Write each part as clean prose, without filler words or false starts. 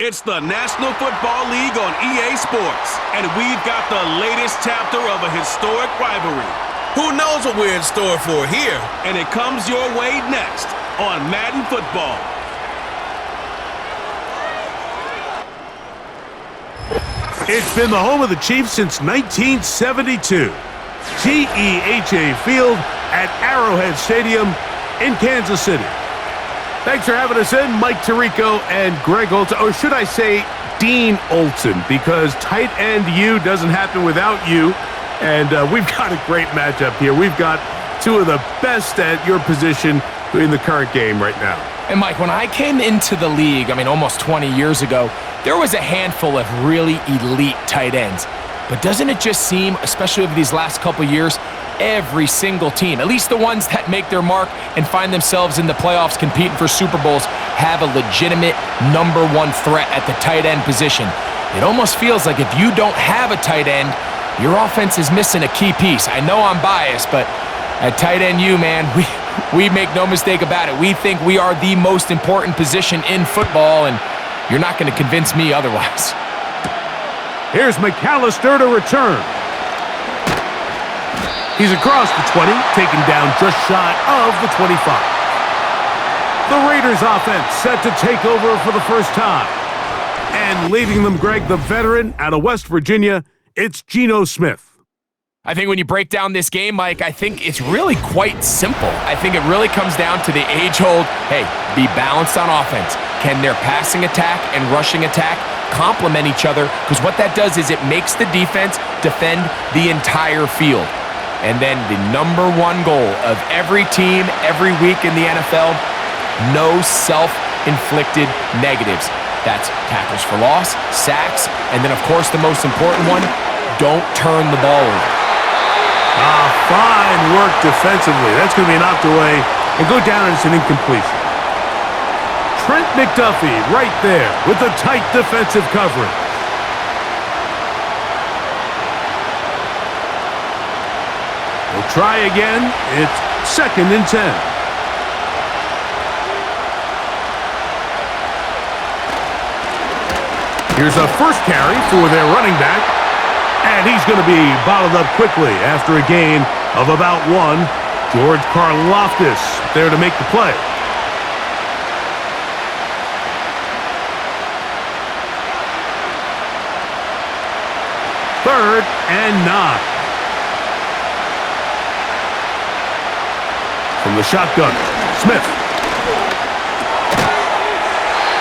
It's the National Football League on EA Sports, and we've got the latest chapter of a historic rivalry. Who knows what we're in store for here? And it comes your way next on Madden Football. It's been the home of the Chiefs since 1972. GEHA Field at Arrowhead Stadium in Kansas City. Thanks for having us in, Mike Tirico and Greg Olson, or should I say Dean Olson, because tight end U doesn't happen without you. And we've got a great matchup here. We've got two of the best at your position in the current game right now. And Mike, when I came into the league, almost 20 years ago, there was a handful of really elite tight ends. But doesn't it just seem, especially over these last couple years, every single team, at least the ones that make their mark and find themselves in the playoffs competing for Super Bowls, have a legitimate #1 threat at the tight end position. It almost feels like if you don't have a tight end, your offense is missing a key piece. I know I'm biased, but at tight end U, man, we make no mistake about it. We think we are the most important position in football, and you're not going to convince me otherwise. Here's McAllister to return. He's across the 20, taken down just shy of the 25. The Raiders offense set to take over for the first time. And leading them, Greg, the veteran out of West Virginia, it's Geno Smith. I think when you break down this game, Mike, I think it's really quite simple. I think it really comes down to the age-old, hey, be balanced on offense. Can their passing attack and rushing attack complement each other? Because what that does is it makes the defense defend the entire field. And then the #1 goal of every team, every week in the NFL, no self-inflicted negatives. That's tackles for loss, sacks, and then, of course, the most important one, don't turn the ball over. Fine work defensively. That's going to be knocked away and go down as an incompletion. Trent McDuffie right there with the tight defensive coverage. We'll try again. It's 2nd and 10. Here's a first carry for their running back. And he's going to be bottled up quickly after a gain of about 1. George Karlaftis there to make the play. Third and 9. From the shotgun, Smith.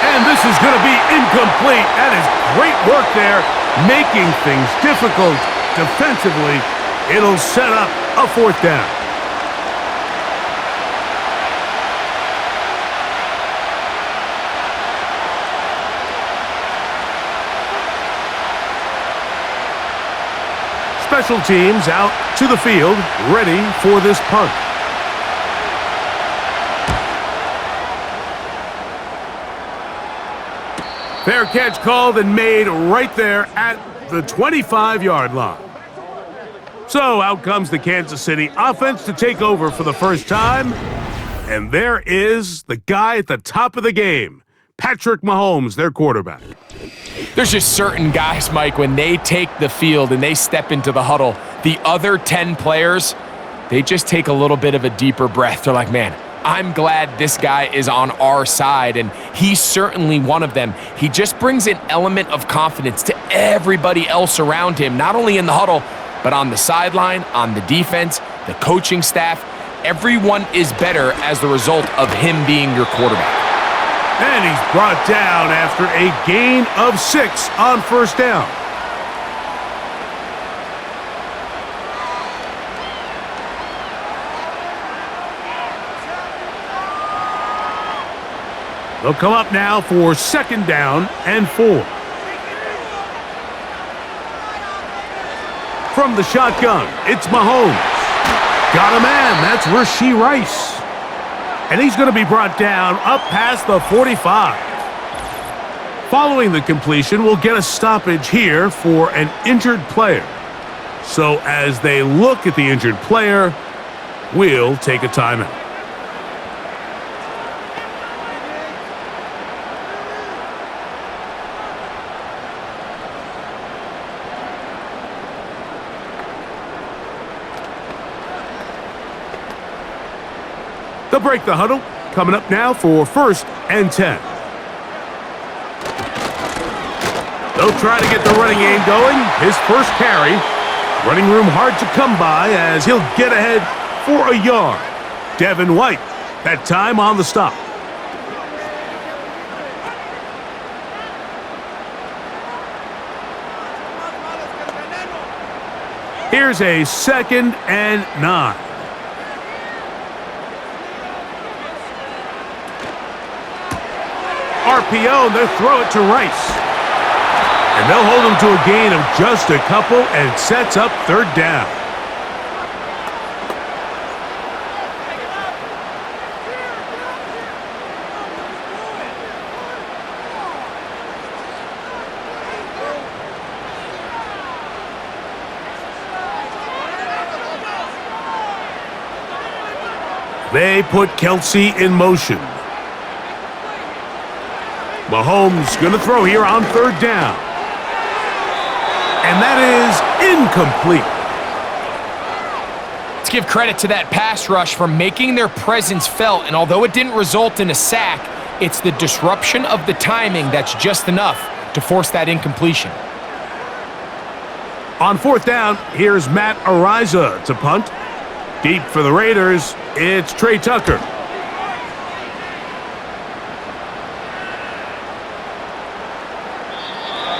And this is going to be incomplete. That is great work there, making things difficult defensively. It'll set up a 4th down. Special teams out to the field, ready for this punt. Fair catch called and made right there at the 25-yard line. So out comes the Kansas City offense to take over for the first time. And there is the guy at the top of the game, Patrick Mahomes, their quarterback. There's just certain guys, Mike, when they take the field and they step into the huddle, the other 10 players, they just take a little bit of a deeper breath. They're like, man, I'm glad this guy is on our side, and he's certainly one of them. He just brings an element of confidence to everybody else around him, not only in the huddle, but on the sideline, on the defense, the coaching staff. Everyone is better as the result of him being your quarterback. And he's brought down after a gain of 6 on first down. They'll come up now for 2nd down and 4. From the shotgun, it's Mahomes. Got a man, that's Rashee Rice. And he's going to be brought down up past the 45. Following the completion, we'll get a stoppage here for an injured player. So as they look at the injured player, we'll take a timeout. They'll break the huddle. Coming up now for 1st and 10. They'll try to get the running game going. His first carry. Running room hard to come by as he'll get ahead for a yard. Devin White, that time on the stop. Here's a 2nd and 9. RPO, and they'll throw it to Rice. And they'll hold him to a gain of just a couple and sets up 3rd down. They put Kelsey in motion. Mahomes going to throw here on 3rd down. And that is incomplete. Let's give credit to that pass rush for making their presence felt, and although it didn't result in a sack, it's the disruption of the timing that's just enough to force that incompletion. On 4th down, here's Matt Ariza to punt. Deep for the Raiders, it's Trey Tucker.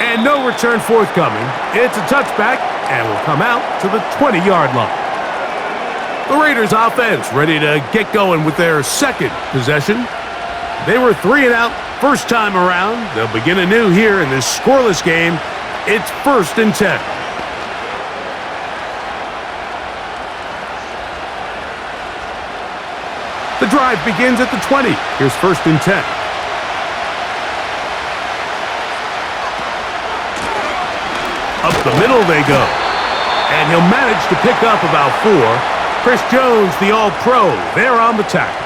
And no return forthcoming. It's a touchback and will come out to the 20-yard line. The Raiders offense ready to get going with their 2nd possession. They were 3 and out first time around. They'll begin anew here in this scoreless game. It's 1st and 10. The drive begins at the 20. Here's 1st and 10. Up the middle they go. And he'll manage to pick up about 4. Chris Jones, the All-Pro, there on the tackle.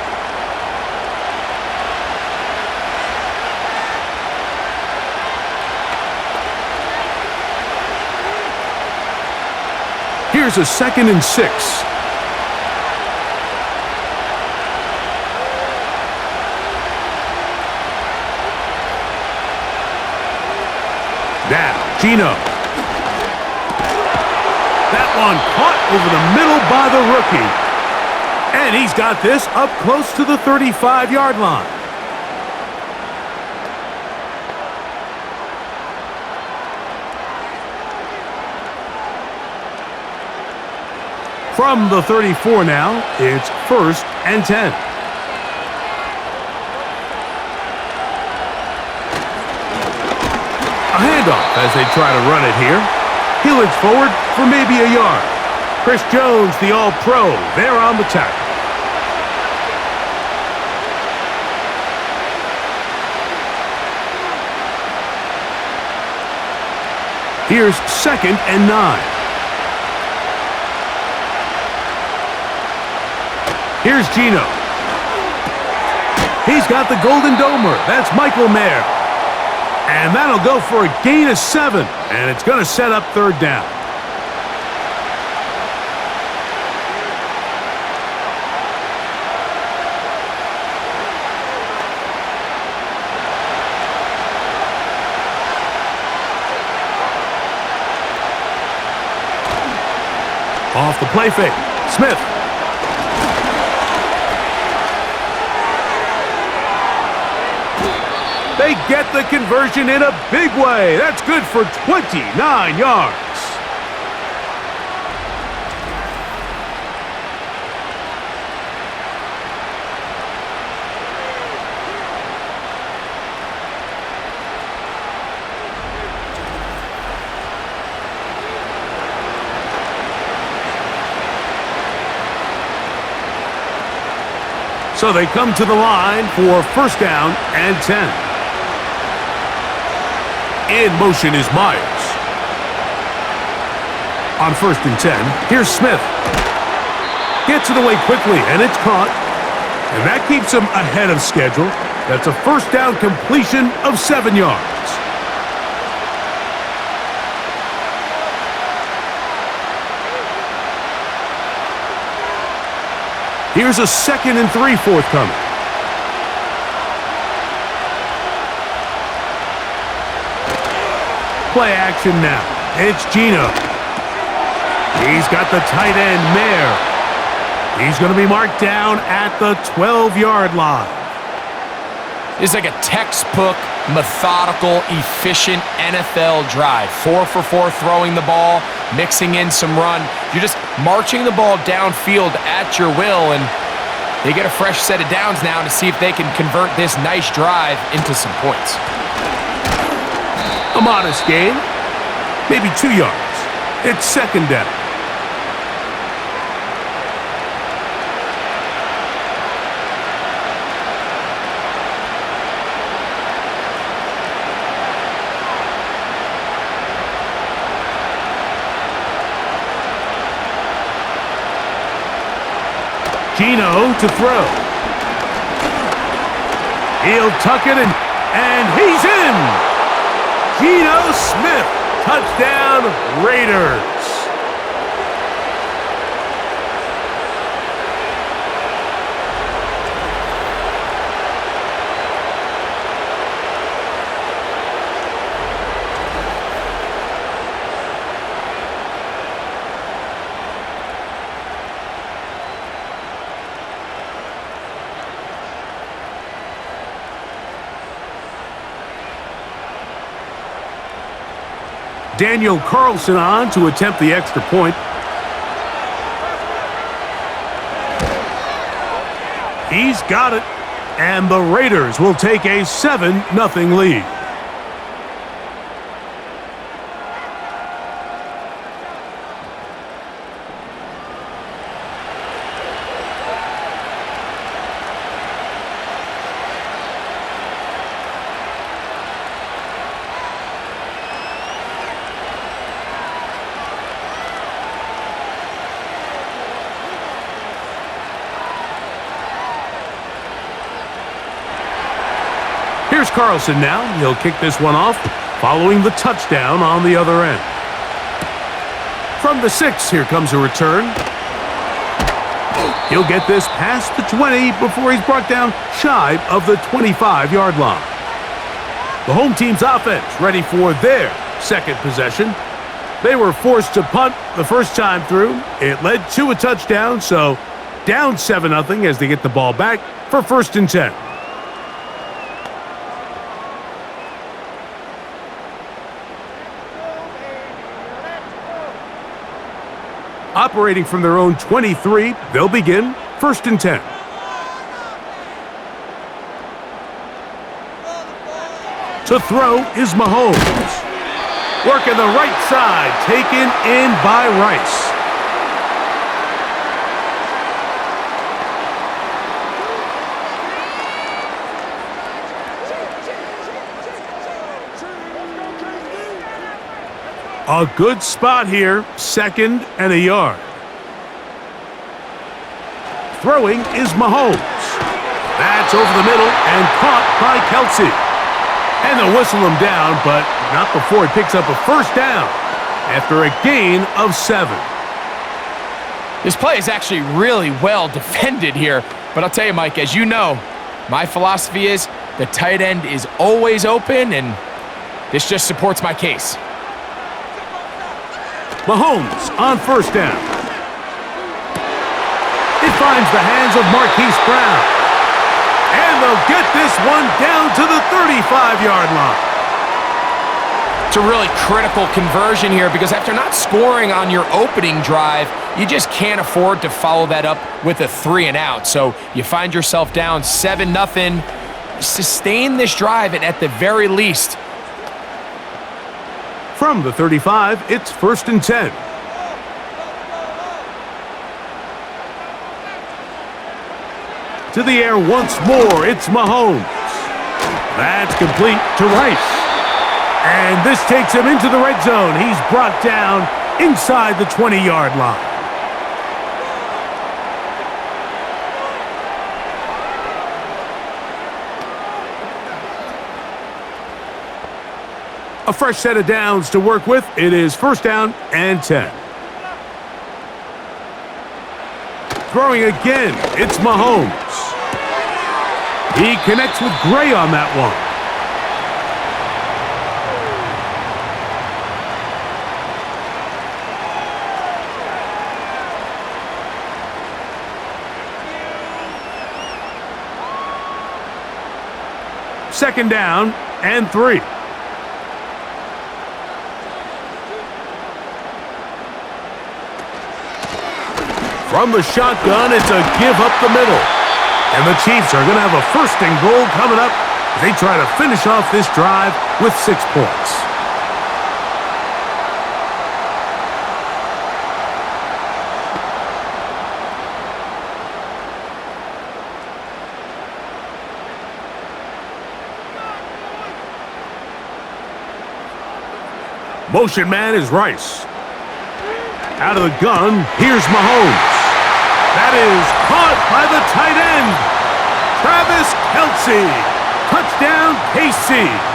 Here's a 2nd and 6. Now, Gino. That one caught over the middle by the rookie. And he's got this up close to the 35-yard line. From the 34 now, it's 1st and 10. A handoff as they try to run it here. Heelan's forward for maybe a yard. Chris Jones, the All-Pro, there on the tackle. Here's 2nd and 9. Here's Gino. He's got the Golden Domer. That's Michael Mayer. And that'll go for a gain of 7. And it's going to set up 3rd down. Off the play fake. Smith. They get the conversion in a big way. That's good for 29 yards. So they come to the line for 1st down and 10. In motion is Myers. On 1st and 10, here's Smith. Gets it away quickly, and it's caught. And that keeps him ahead of schedule. That's a 1st down completion of 7 yards. Here's a 2nd and 3 forthcoming. Play action now. It's Gino. He's got the tight end, Mayer. He's going to be marked down at the 12-yard line. It's like a textbook, methodical, efficient NFL drive. 4 for 4 throwing the ball, mixing in some run. You're just marching the ball downfield at your will, and they get a fresh set of downs now to see if they can convert this nice drive into some points. A modest gain, maybe 2 yards. It's 2nd down. Gino to throw. He'll tuck it in, and he's in! Geno Smith, touchdown Raiders. Daniel Carlson on to attempt the extra point. He's got it, and the Raiders will take a 7-0 lead. Here's Carlson now. He'll kick this one off, following the touchdown on the other end. From the 6, here comes a return. He'll get this past the 20 before he's brought down shy of the 25-yard line. The home team's offense ready for their second possession. They were forced to punt the first time through. It led to a touchdown, so down 7-0 as they get the ball back for 1st and 10. Operating from their own 23, they'll begin 1st and 10. To throw is Mahomes. Working the right side, taken in by Rice. A good spot here, 2nd and a yard. Throwing is Mahomes. That's over the middle and caught by Kelsey. And they'll whistle him down, but not before he picks up a 1st down after a gain of 7. This play is actually really well defended here, but I'll tell you, Mike, as you know, my philosophy is the tight end is always open, and this just supports my case. Mahomes on 1st down. It finds the hands of Marquise Brown. And they'll get this one down to the 35-yard line. It's a really critical conversion here because after not scoring on your opening drive, you just can't afford to follow that up with a 3 and out. So you find yourself down 7-0. Sustain this drive, and at the very least, from the 35, it's 1st and 10. To the air once more, it's Mahomes. That's complete to Rice. And this takes him into the red zone. He's brought down inside the 20-yard line. A fresh set of downs to work with. It is 1st down and 10. Throwing again, it's Mahomes. He connects with Gray on that one. Second down and 3. From the shotgun, it's a give up the middle. And the Chiefs are going to have a first and goal coming up as they try to finish off this drive with 6 points. Motion man is Rice. Out of the gun, here's Mahomes. That is caught by the tight end, Travis Kelce. Touchdown, KC.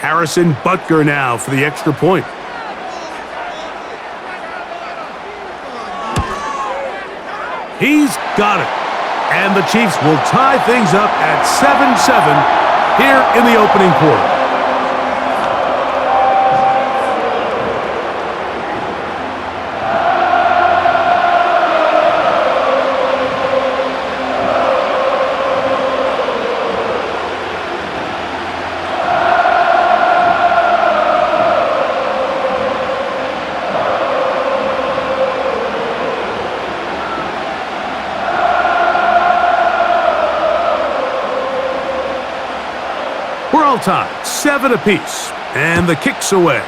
Harrison Butker now for the extra point. He's got it. And the Chiefs will tie things up at 7-7 here in the opening quarter. We're all tied, 7 apiece, and the kick's away.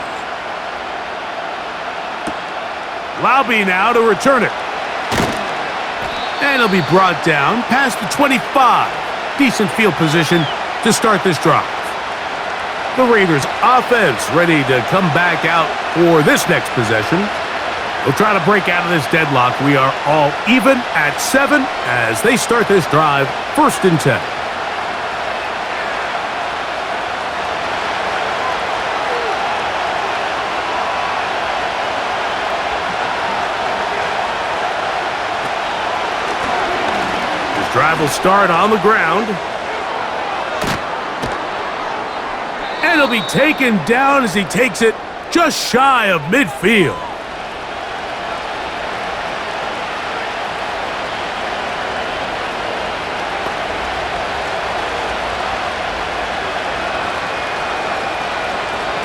Laube now to return it. And it'll be brought down past the 25. Decent field position to start this drive. The Raiders offense ready to come back out for this next possession. They'll try to break out of this deadlock. We are all even at 7 as they start this drive, 1st and 10. Drive will start on the ground. And he'll be taken down as he takes it just shy of midfield.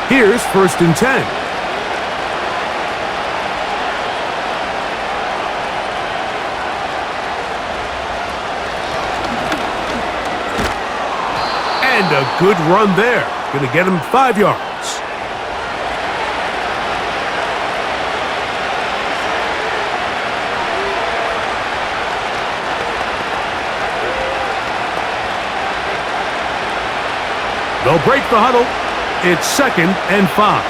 Here's 1st and 10. And a good run there. Going to get him 5 yards. They'll break the huddle. It's 2nd and 5.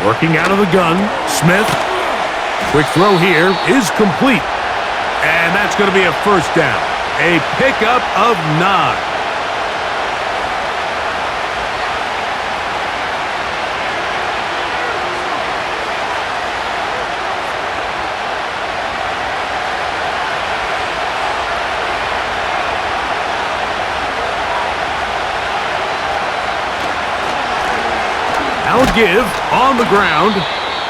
Working out of the gun, Smith. Quick throw here is complete. And that's going to be a 1st down. A pickup of 9. Now a give on the ground.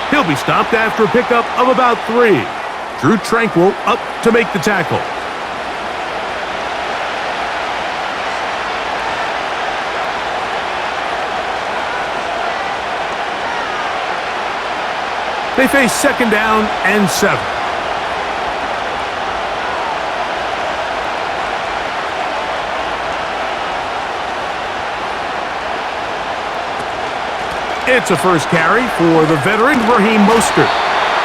He'll be stopped after a pickup of about 3. Drew Tranquil up to make the tackle. They face 2nd down and 7. It's a 1st carry for the veteran Raheem Mostert.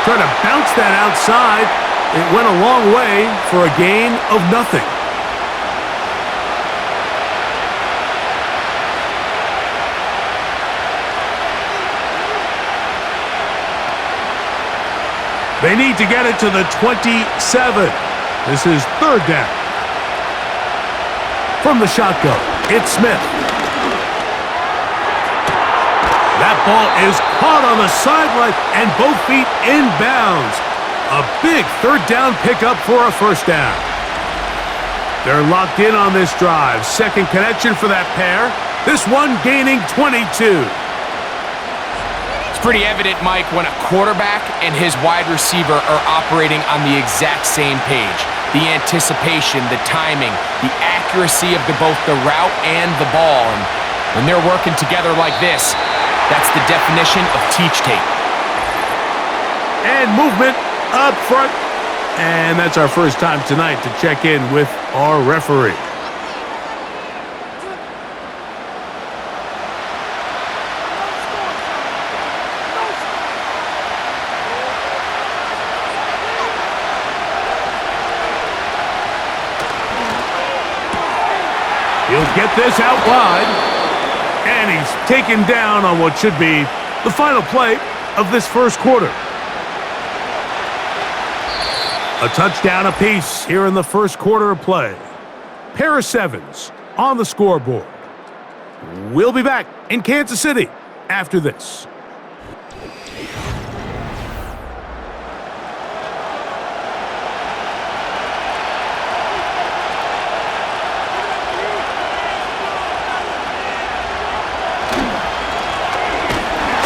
Trying to bounce that outside. It went a long way for a gain of nothing. They need to get it to the 27. This is third down. From the shotgun, it's Smith. That ball is caught on the sideline and both feet inbounds. A big third down pickup for a first down. They're locked in on this drive. Second connection for that pair. This one gaining 22. It's pretty evident, Mike, when a quarterback and his wide receiver are operating on the exact same page. The anticipation, the timing, the accuracy of both the route and the ball. And when they're working together like this, that's the definition of teach tape. And movement up front. And that's our first time tonight to check in with our referee. He'll get this out wide. And he's taken down on what should be the final play of this first quarter. A touchdown apiece here in the first quarter of play. Pair of sevens on the scoreboard. We'll be back in Kansas City after this.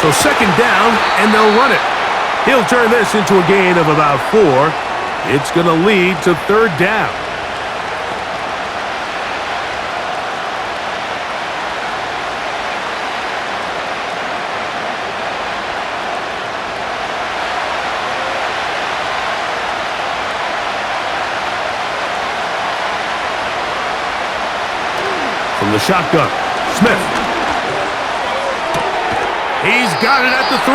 So second down, and they'll run it. He'll turn this into a gain of about 4. It's going to lead to third down. From the shotgun, Smith. He's got it at the 3.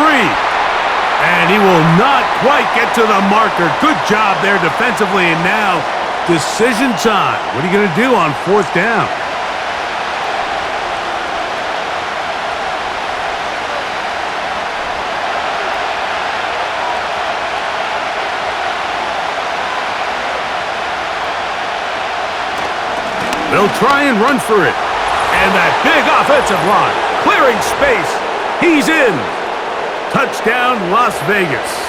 And he will not quite get to the marker. Good job there defensively. And now, decision time. What are you going to do on fourth down? They'll try and run for it. And that big offensive line clearing space. He's in. Touchdown, Las Vegas.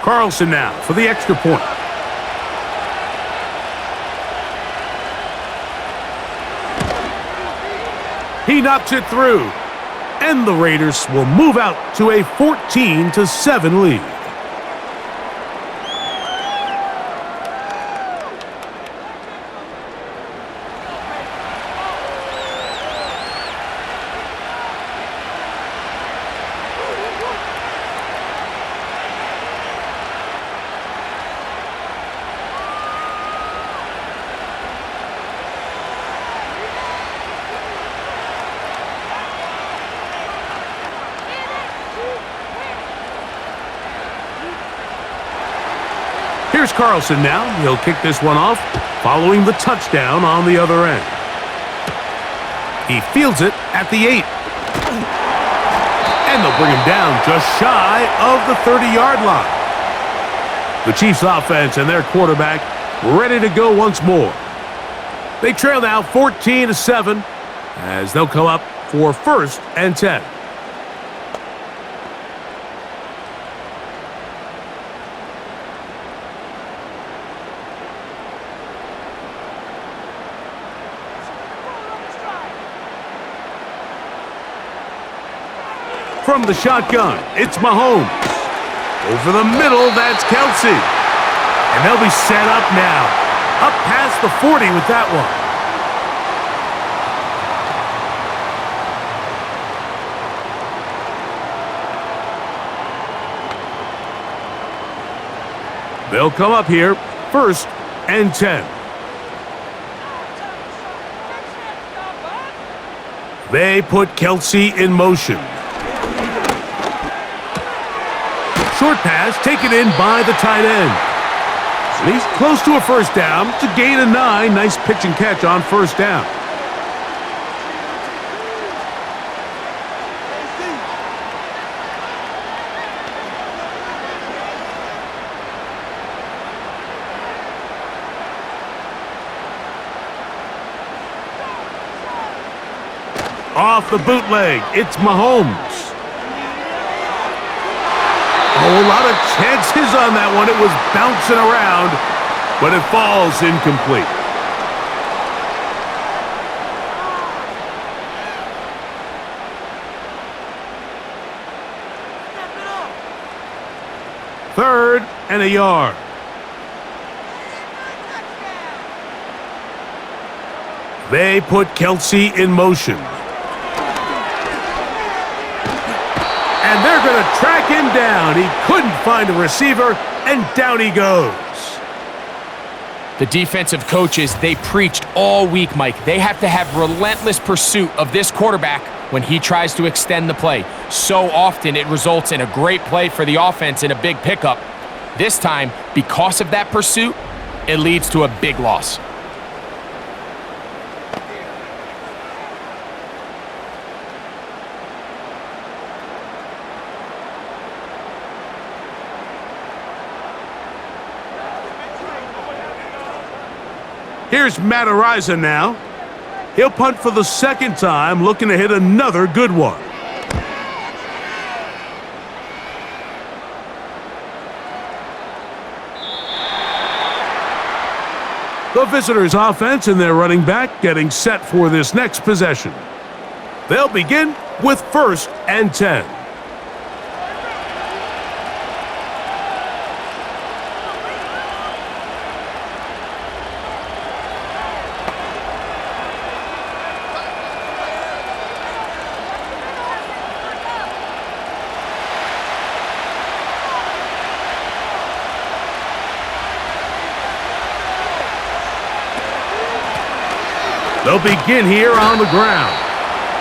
Carlson now for the extra point. He knocks it through. And the Raiders will move out to a 14-7 lead. Here's Carlson now. He'll kick this one off, following the touchdown on the other end. He fields it at the 8. And they'll bring him down just shy of the 30-yard line. The Chiefs offense and their quarterback ready to go once more. They trail now 14-7 as they'll come up for 1st and 10. From the shotgun, it's Mahomes. Over the middle, that's Kelsey. And they'll be set up now. Up past the 40 with that one. They'll come up here, 1st and 10. They put Kelsey in motion. Short pass taken in by the tight end. And he's close to a first down. It's a gain of 9. Nice pitch and catch on first down. Off the bootleg, it's Mahomes. Oh, a lot of chances on that one. It was bouncing around, but it falls incomplete. Third and a yard. They put Kelsey in motion. And they're going to track him down. He couldn't find a receiver, and down he goes. The defensive coaches, they preached all week, Mike. They have to have relentless pursuit of this quarterback when he tries to extend the play. So often it results in a great play for the offense and a big pickup. This time, because of that pursuit, it leads to a big loss. Here's Matt Ariza now. He'll punt for the second time, looking to hit another good one. The visitors' offense and their running back getting set for this next possession. They'll begin with 1st and 10. They'll begin here on the ground.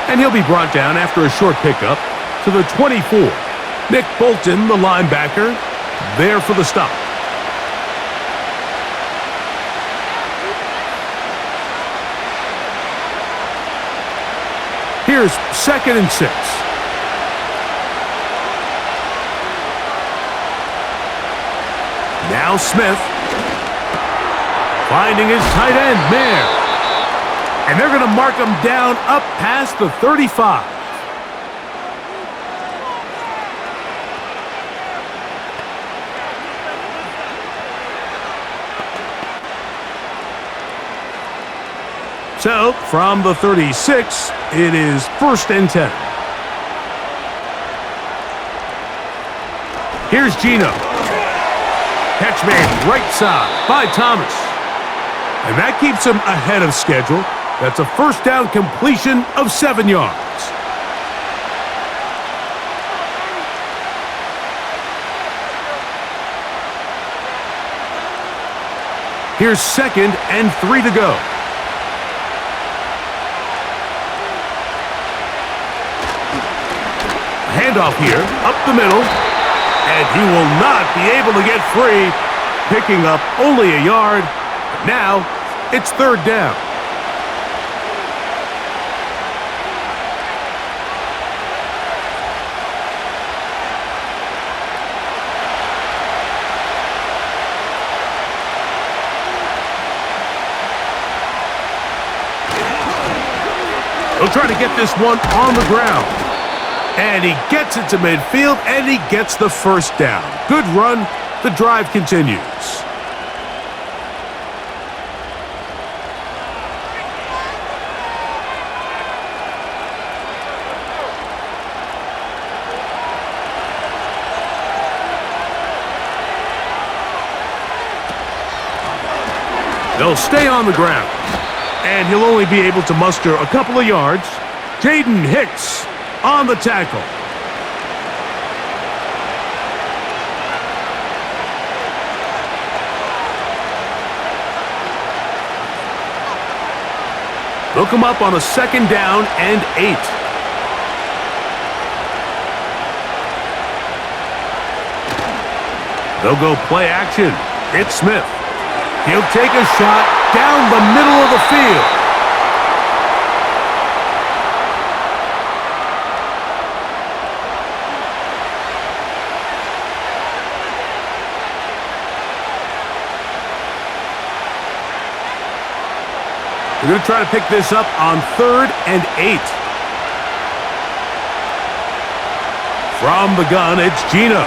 And he'll be brought down after a short pickup to the 24. Nick Bolton, the linebacker, there for the stop. Here's 2nd and 6. Now Smith. Finding his tight end, Mayer. And they're going to mark him down up past the 35. So, from the 36, it is 1st and 10. Here's Gino. Catch made right side by Thomas. And that keeps him ahead of schedule. That's a first down completion of 7 yards. Here's 2nd and 3 to go. Handoff here, up the middle, and he will not be able to get free, picking up only a yard. Now, it's 3rd down. He'll try to get this one on the ground. And he gets it to midfield, and he gets the first down. Good run. The drive continues. They'll stay on the ground. And he'll only be able to muster a couple of yards. Jaden Hicks on the tackle. They'll come up on a 2nd down and 8. They'll go play action. It's Smith. He'll take a shot down the middle of the field. They're going to try to pick this up on 3rd and 8. From the gun, it's Gino.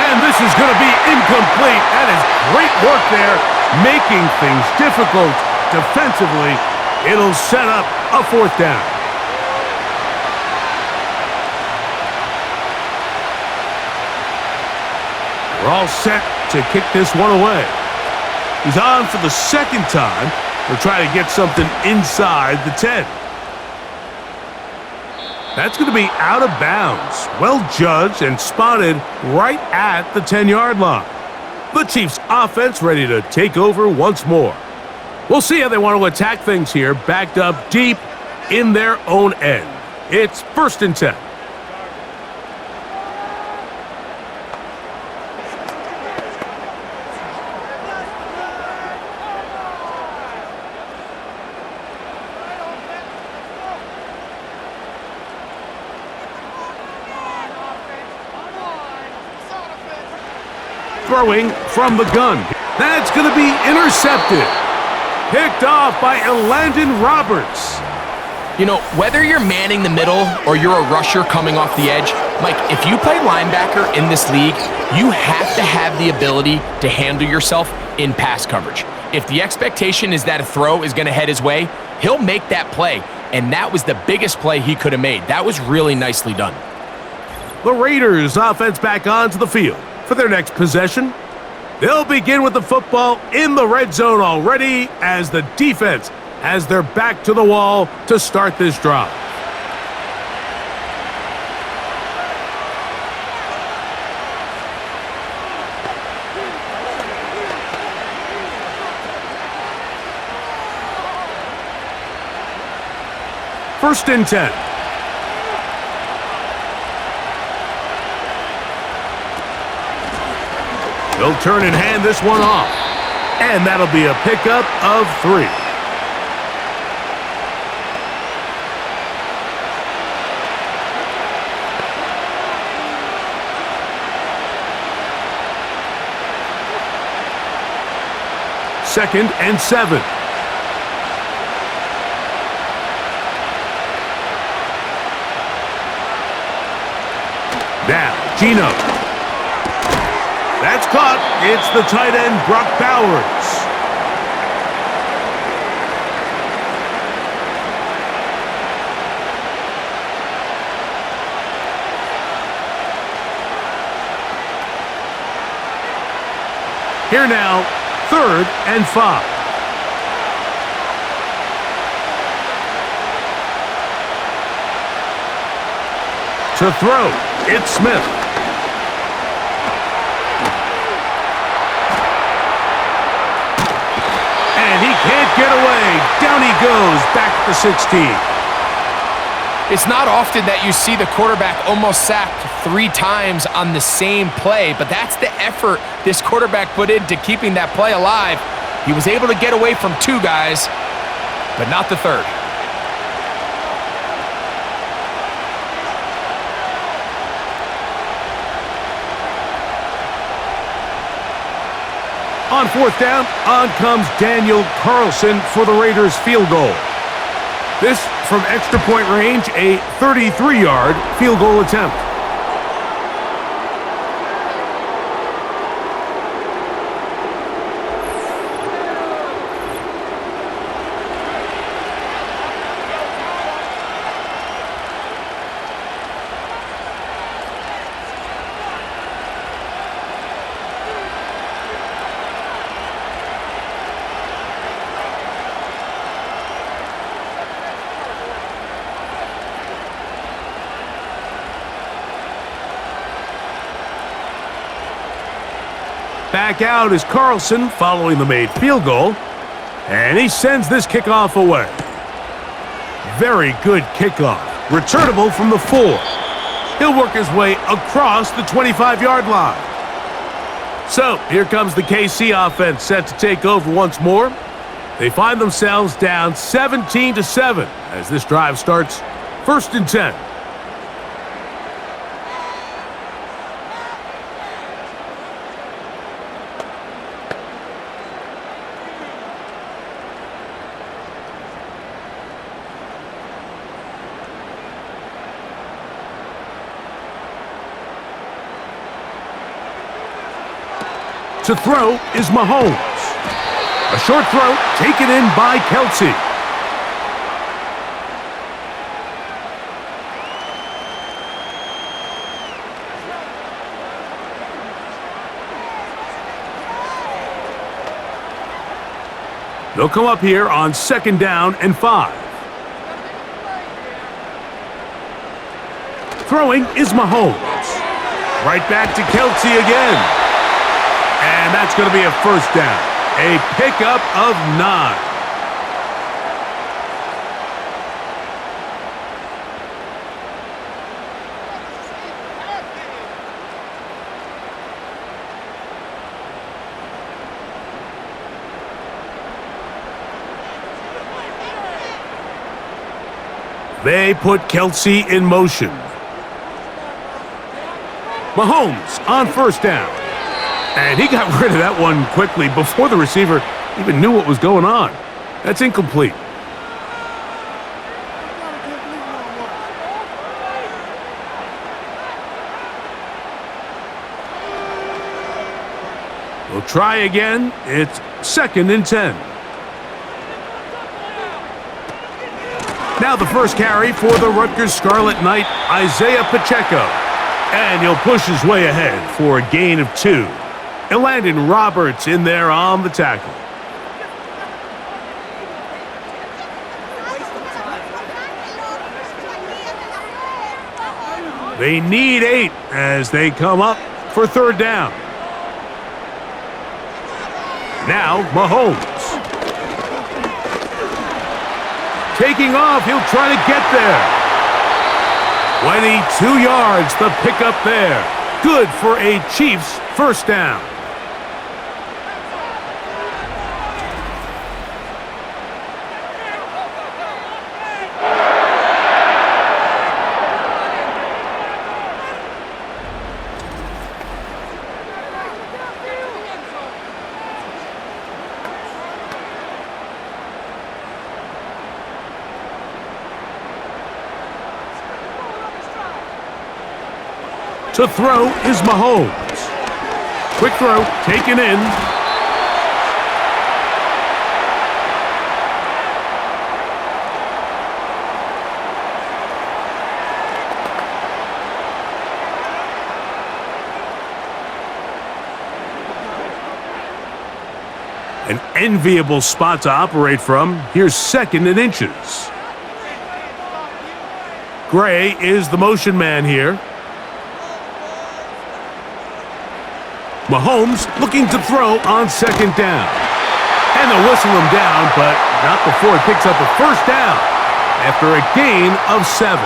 And this is going to be incomplete. That is great work there, making things difficult defensively. It'll set up a 4th down. We're all set to kick this one away. He's on for the 2nd time. They'll try to get something inside the 10. That's going to be out of bounds. Well judged and spotted right at the 10-yard line. The Chiefs' offense ready to take over once more. We'll see how they want to attack things here, backed up deep in their own end. It's 1st and 10. Throwing from the gun. That's going to be intercepted. Picked off by Elandon Roberts. You know, whether you're manning the middle or you're a rusher coming off the edge, Mike, if you play linebacker in this league, you have to have the ability to handle yourself in pass coverage. If the expectation is that a throw is going to head his way, he'll make that play. And that was the biggest play he could have made. That was really nicely done. The Raiders offense back onto the field for their next possession. They'll begin with the football in the red zone already as the defense has their back to the wall to start this drive. First and 10. They'll turn and hand this one off. And that'll be a pickup of 3. Second and 7. Now, Gino. That's caught. It's the tight end, Brock Bowers. Here now, 3rd and 5. To throw, it's Smith. Can't get away. Down he goes, back to the 16. It's not often that you see the quarterback almost sacked 3 times on the same play, but that's the effort this quarterback put into keeping that play alive. He was able to get away from 2 guys, but not the 3rd. On 4th down, on comes Daniel Carlson for the Raiders field goal. This from extra point range, a 33-yard field goal attempt. Back out is Carlson following the made field goal. And he sends this kickoff away. Very good kickoff. Returnable from the 4. He'll work his way across the 25-yard line. So, here comes the KC offense set to take over once more. They find themselves down 17-7 as this drive starts 1st and 10. To throw is Mahomes. A short throw taken in by Kelsey. They'll come up here on 2nd down and 5. Throwing is Mahomes. Right back to Kelsey again. And that's going to be a 1st down. A pickup of 9. They put Kelsey in motion. Mahomes on 1st down. And he got rid of that one quickly before the receiver even knew what was going on. That's incomplete. We'll try again. It's 2nd and 10. Now the first carry for the Rutgers Scarlet Knight, Isaiah Pacheco. And he'll push his way ahead for a gain of 2. And Landon Roberts in there on the tackle. They need 8 as they come up for 3rd down. Now Mahomes. Taking off, he'll try to get there. 22 yards, the pickup there. Good for a Chiefs 1st down. To throw is Mahomes. Quick throw, taken in. An enviable spot to operate from. Here's 2nd and inches. Gray is the motion man here. Mahomes looking to throw on 2nd down. And they'll whistle him down, but not before he picks up a 1st down after a gain of 7.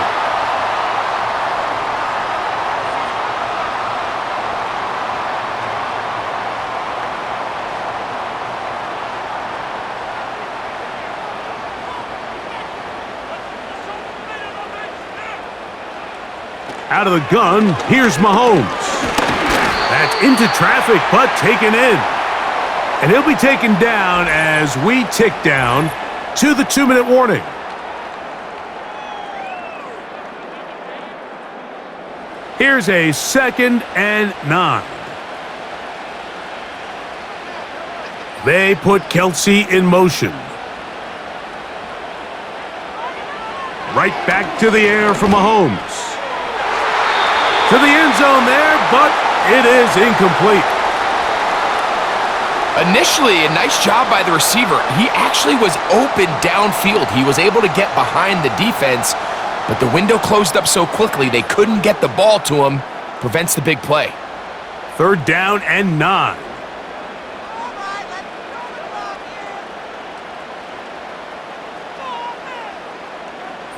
Out of the gun, here's Mahomes. That's into traffic, but taken in. And he'll be taken down as we tick down to the 2-minute warning. Here's a 2nd and 9. They put Kelsey in motion. Right back to the air for Mahomes. To the end zone there, but it is incomplete. Initially, a nice job by the receiver. He actually was open downfield. He was able to get behind the defense, but the window closed up so quickly they couldn't get the ball to him. Prevents the big play. 3rd down and 9.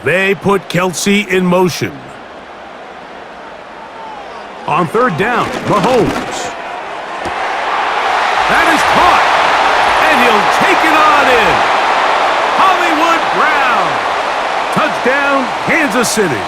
They put Kelsey in motion. On third down, Mahomes. That is caught, and he'll take it on in. Hollywood Brown. Touchdown, Kansas City.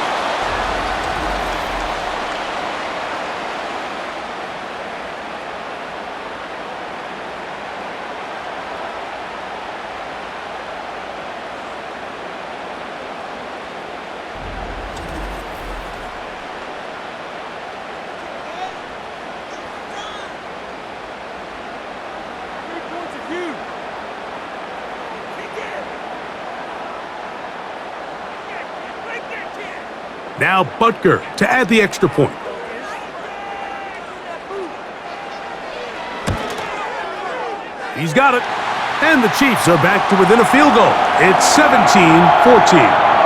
Now Butker to add the extra point. He's got it. And the Chiefs are back to within a field goal. It's 17-14.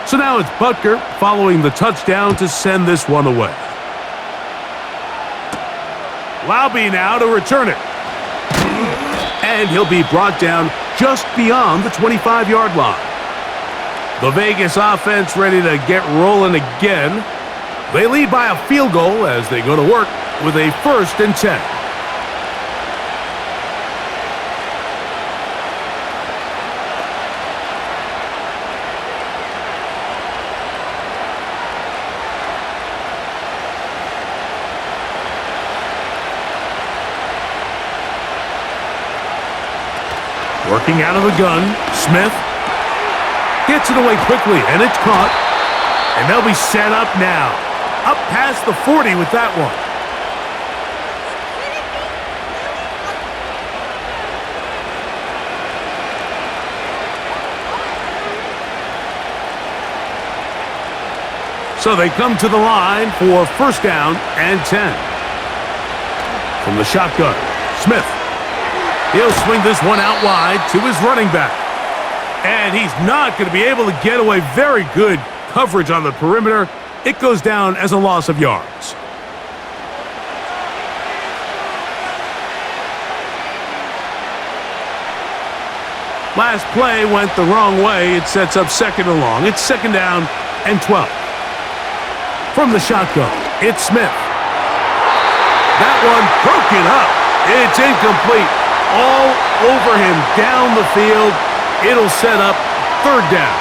So now it's Butker following the touchdown to send this one away. Laube now to return it. And he'll be brought down just beyond the 25-yard line. The Vegas offense ready to get rolling again. They lead by a field goal as they go to work with a 1st and 10. Working out of the gun, Smith gets it away quickly, and it's caught. And they'll be set up now. Up past the 40 with that one. So they come to the line for 1st down and 10. From the shotgun, Smith. He'll swing this one out wide to his running back. And he's not going to be able to get away. Very good coverage on the perimeter. It goes down as a loss of yards. Last play went the wrong way. It sets up 2nd and long. It's 2nd down and 12. From the shotgun, it's Smith. That one broken up. It's incomplete. All over him down the field. It'll set up 3rd down.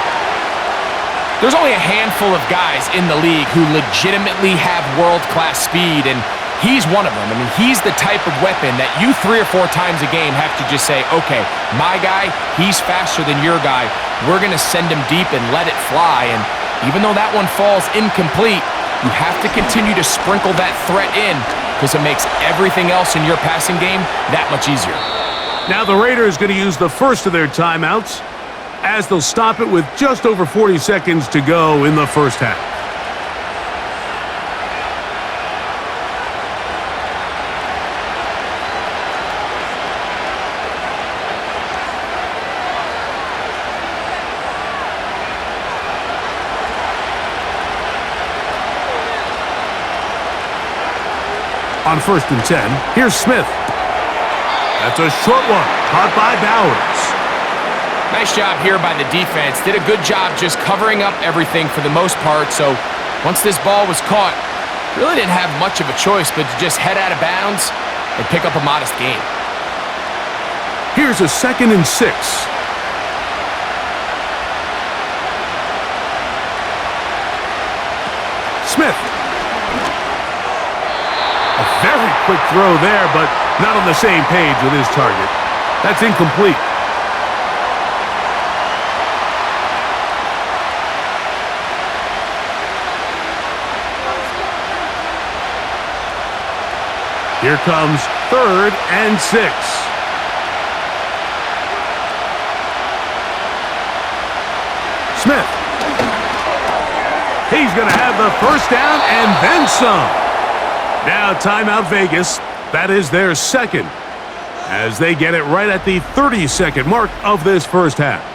There's only a handful of guys in the league who legitimately have world-class speed, and he's one of them. I mean, he's the type of weapon that you 3 or 4 times a game have to just say, okay, my guy, he's faster than your guy. We're going to send him deep and let it fly. And even though that one falls incomplete, you have to continue to sprinkle that threat in because it makes everything else in your passing game that much easier. Now the Raiders going to use the first of their timeouts as they'll stop it with just over 40 seconds to go in the 1st half. On 1st and 10, here's Smith. That's a short one, caught by Bowers. Nice job here by the defense. Did a good job just covering up everything for the most part. So once this ball was caught, really didn't have much of a choice but to just head out of bounds and pick up a modest gain. Here's a 2nd and 6. Smith. A very quick throw there, but not on the same page with his target. That's incomplete. Here comes 3rd and 6. Smith. He's going to have the 1st down and then some. Now timeout Vegas. That is their second, as they get it right at the 30-second mark of this first half.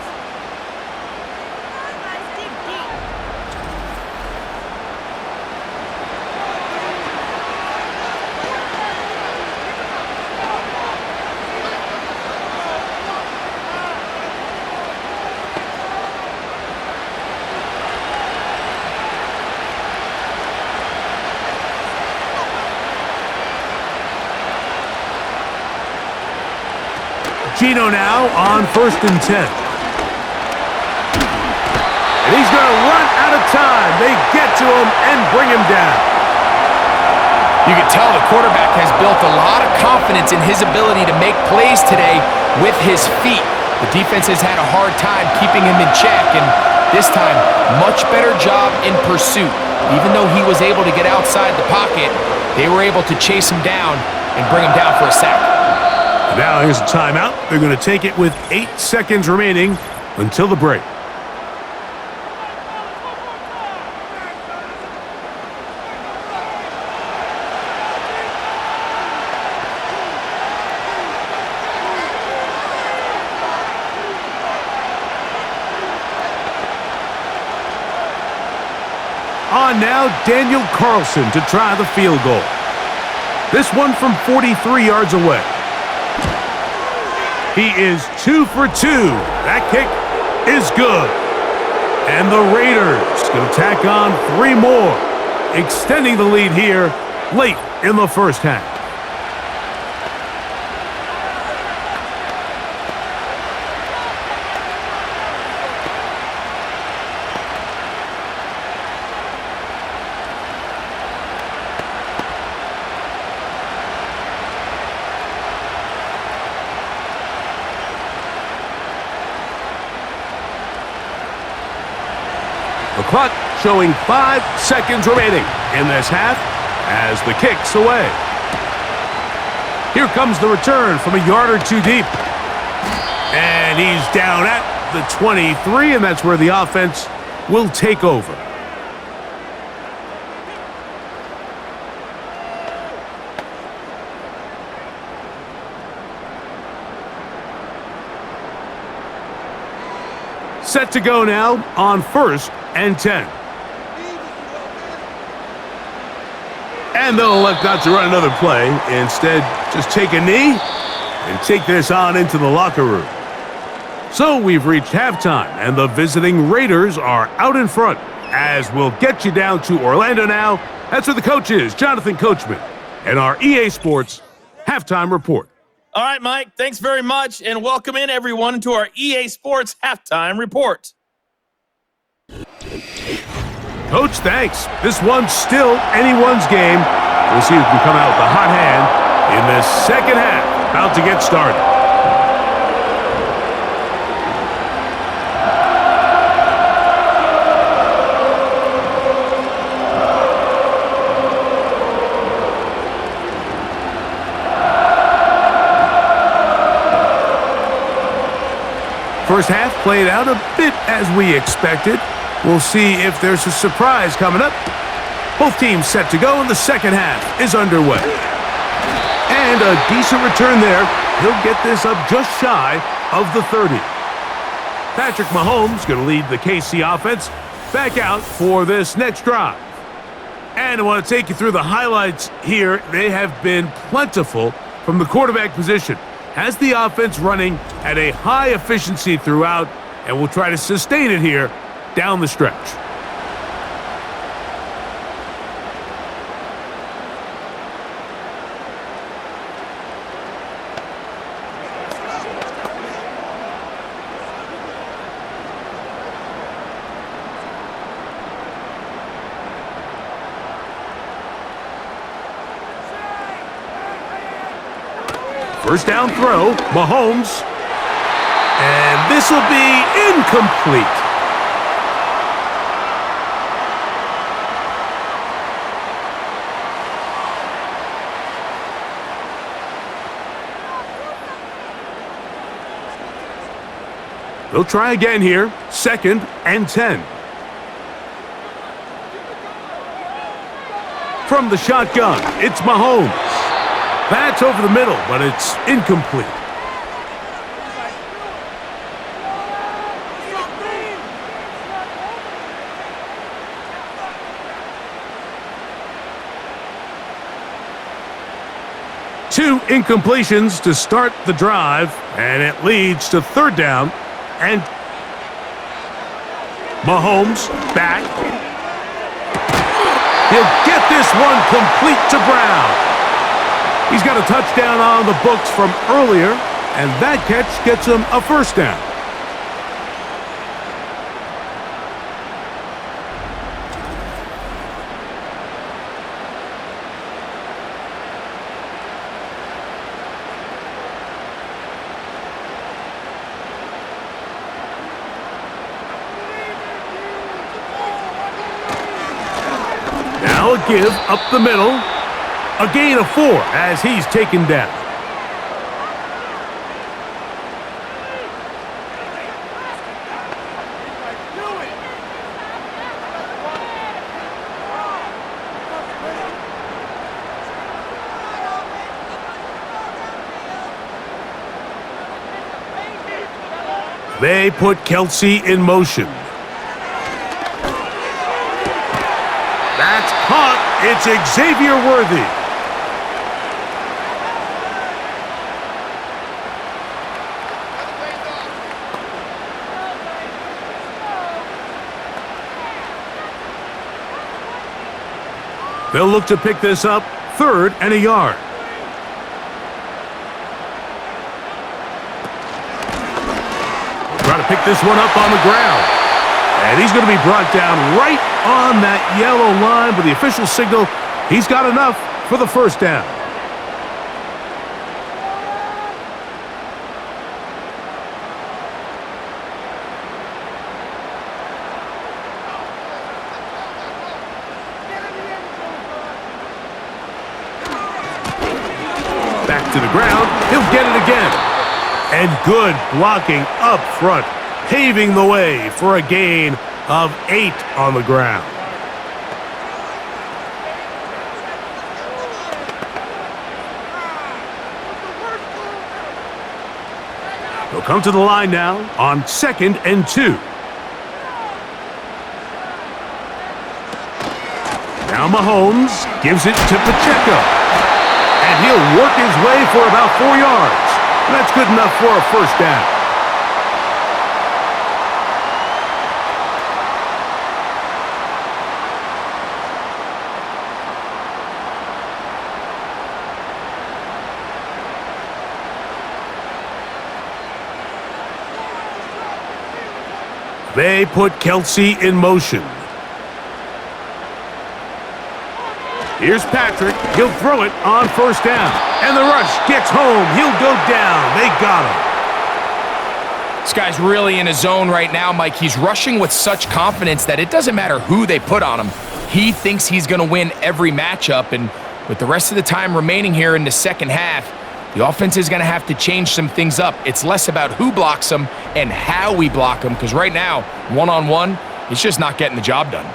Gino now on 1st and 10. And he's going to run out of time. They get to him and bring him down. You can tell the quarterback has built a lot of confidence in his ability to make plays today with his feet. The defense has had a hard time keeping him in check, and this time, much better job in pursuit. Even though he was able to get outside the pocket, they were able to chase him down and bring him down for a sack. Now here's a timeout. They're going to take it with 8 seconds remaining until the break. On now, Daniel Carlson to try the field goal. This one from 43 yards away. He is 2 for 2. That kick is good. And the Raiders going to tack on 3 more, extending the lead here late in the first half. The clock showing 5 seconds remaining in this half as the kick's away. Here comes the return from a yard or 2 deep. And he's down at the 23, and that's where the offense will take over. Set to go now on 1st and 10. And they'll elect not to run another play. Instead, just take a knee and take this on into the locker room. So we've reached halftime, and the visiting Raiders are out in front. As we'll get you down to Orlando now. That's where the coach is, Jonathan Coachman, and our EA Sports Halftime Report. All right, Mike, thanks very much, and welcome in everyone to our EA Sports Halftime Report. Coach, thanks. This one's still anyone's game. We'll see who can come out with the hot hand in the second half. About to get started. First half played out a bit as we expected. We'll see if there's a surprise coming up. Both teams set to go, and the second half is underway. And a decent return there. He'll get this up just shy of the 30. Patrick Mahomes going to lead the KC offense back out for this next drive. And I want to take you through the highlights here. They have been plentiful from the quarterback position. Has the offense running at a high efficiency throughout, and we'll try to sustain it here down the stretch. First down throw, Mahomes. And this will be incomplete. They'll try again here, 2nd and 10. From the shotgun, it's Mahomes. That's over the middle, but it's incomplete. Two incompletions to start the drive, and it leads to third down. And Mahomes back. He'll get this one complete to Brown. He's got a touchdown on the books from earlier, and that catch gets him a first down. Now a give up the middle. A gain of 4 as he's taken down. They put Kelsey in motion. That's caught. It's Xavier Worthy. They'll look to pick this up, 3rd and a yard. Trying to pick this one up on the ground. And he's going to be brought down right on that yellow line with the official signal. He's got enough for the first down. Back to the ground. He'll get it again. And good blocking up front, paving the way for a gain of 8 on the ground. They'll come to the line now on 2nd and 2. Now Mahomes gives it to Pacheco. And he'll work his way for about 4 yards. That's good enough for a first down. They put Kelsey in motion. Here's Patrick. He'll throw it on first down. And the rush gets home. He'll go down. They got him. This guy's really in his zone right now, Mike. He's rushing with such confidence that it doesn't matter who they put on him. He thinks he's going to win every matchup, and with the rest of the time remaining here in the second half, the offense is going to have to change some things up. It's less about who blocks him and how we block him, because right now, one-on-one, he's just not getting the job done.